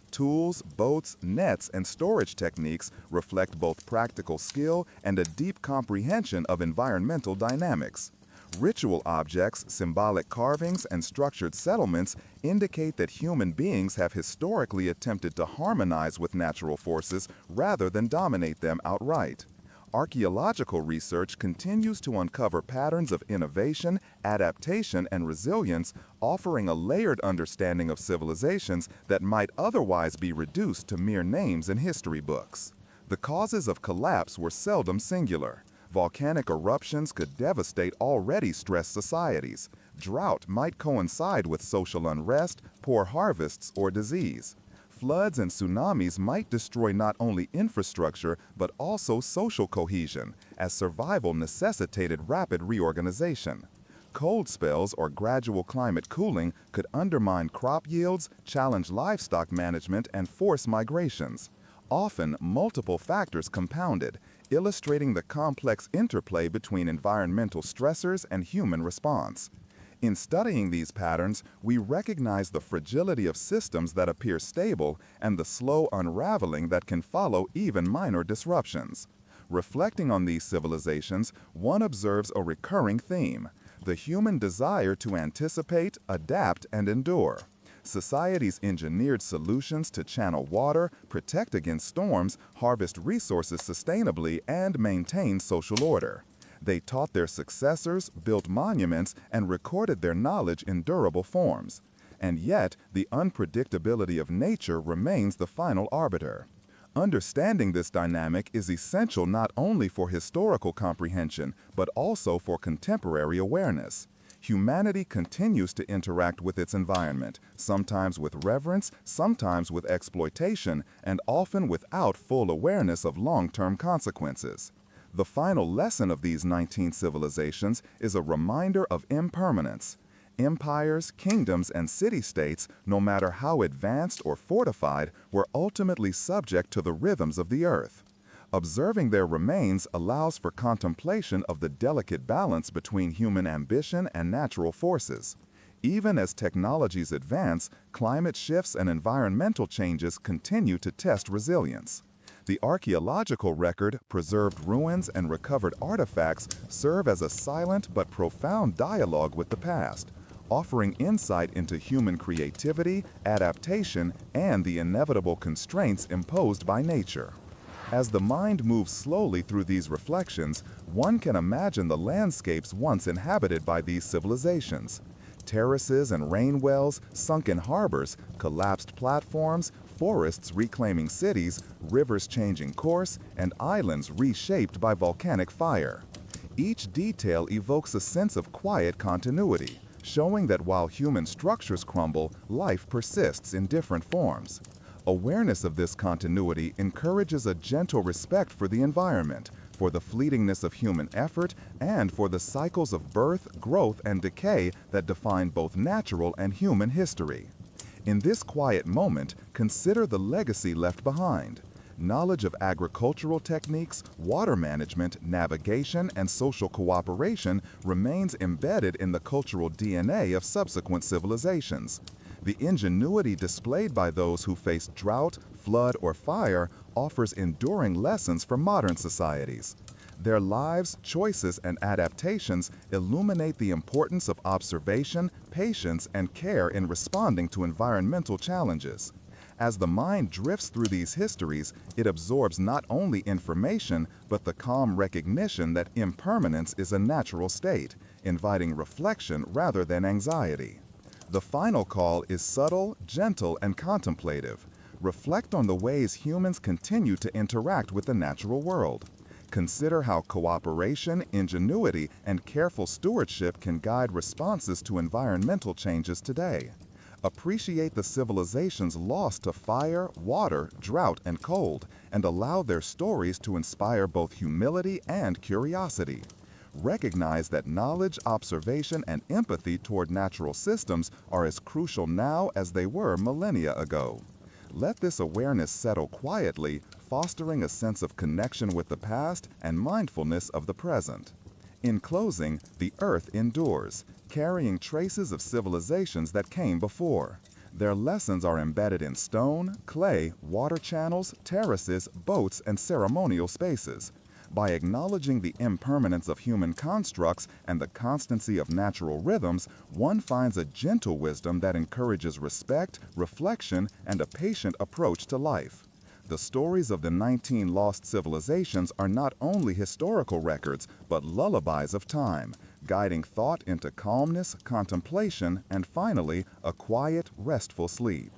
Tools, boats, nets, and storage techniques reflect both practical skill and a deep comprehension of environmental dynamics. Ritual objects, symbolic carvings, and structured settlements indicate that human beings have historically attempted to harmonize with natural forces rather than dominate them outright. Archaeological research continues to uncover patterns of innovation, adaptation, and resilience, offering a layered understanding of civilizations that might otherwise be reduced to mere names in history books. The causes of collapse were seldom singular. Volcanic eruptions could devastate already stressed societies. Drought might coincide with social unrest, poor harvests, or disease. Floods and tsunamis might destroy not only infrastructure but also social cohesion, as survival necessitated rapid reorganization. cold spells or gradual climate cooling could undermine crop yields, challenge livestock management, and force migrations. Often, multiple factors compounded, illustrating the complex interplay between environmental stressors and human response. In studying these patterns, we recognize the fragility of systems that appear stable and the slow unraveling that can follow even minor disruptions. Reflecting on these civilizations, one observes a recurring theme: the human desire to anticipate, adapt, and endure. Societies engineered solutions to channel water, protect against storms, harvest resources sustainably, and maintain social order. They taught their successors, built monuments, and recorded their knowledge in durable forms. And yet, the unpredictability of nature remains the final arbiter. Understanding this dynamic is essential not only for historical comprehension, but also for contemporary awareness. Humanity continues to interact with its environment, sometimes with reverence, sometimes with exploitation, and often without full awareness of long-term consequences. The final lesson of these 19 civilizations is a reminder of impermanence. Empires, kingdoms, and city-states, no matter how advanced or fortified, were ultimately subject to the rhythms of the earth. Observing their remains allows for contemplation of the delicate balance between human ambition and natural forces. Even as technologies advance, climate shifts and environmental changes continue to test resilience. The archaeological record, preserved ruins, and recovered artifacts serve as a silent but profound dialogue with the past, offering insight into human creativity, adaptation, and the inevitable constraints imposed by nature. As the mind moves slowly through these reflections, one can imagine the landscapes once inhabited by these civilizations. Terraces and rain wells, sunken harbors, collapsed platforms, forests reclaiming cities, rivers changing course, and islands reshaped by volcanic fire. Each detail evokes a sense of quiet continuity, showing that while human structures crumble, life persists in different forms. Awareness of this continuity encourages a gentle respect for the environment, for the fleetingness of human effort, and for the cycles of birth, growth, and decay that define both natural and human history. In this quiet moment, consider the legacy left behind. Knowledge of agricultural techniques, water management, navigation, and social cooperation remains embedded in the cultural DNA of subsequent civilizations. The ingenuity displayed by those who faced drought, flood, or fire offers enduring lessons for modern societies. Their lives, choices, and adaptations illuminate the importance of observation, patience, and care in responding to environmental challenges. As the mind drifts through these histories, it absorbs not only information, but the calm recognition that impermanence is a natural state, inviting reflection rather than anxiety. The final call is subtle, gentle, and contemplative. Reflect on the ways humans continue to interact with the natural world. Consider how cooperation, ingenuity, and careful stewardship can guide responses to environmental changes today. Appreciate the civilizations lost to fire, water, drought, and cold, and allow their stories to inspire both humility and curiosity. Recognize that knowledge, observation, and empathy toward natural systems are as crucial now as they were millennia ago. Let this awareness settle quietly, fostering a sense of connection with the past and mindfulness of the present. In closing, the Earth endures, carrying traces of civilizations that came before. Their lessons are embedded in stone, clay, water channels, terraces, boats, and ceremonial spaces. By acknowledging the impermanence of human constructs and the constancy of natural rhythms, one finds a gentle wisdom that encourages respect, reflection, and a patient approach to life. The stories of the 19 lost civilizations are not only historical records, but lullabies of time, guiding thought into calmness, contemplation, and finally, a quiet, restful sleep.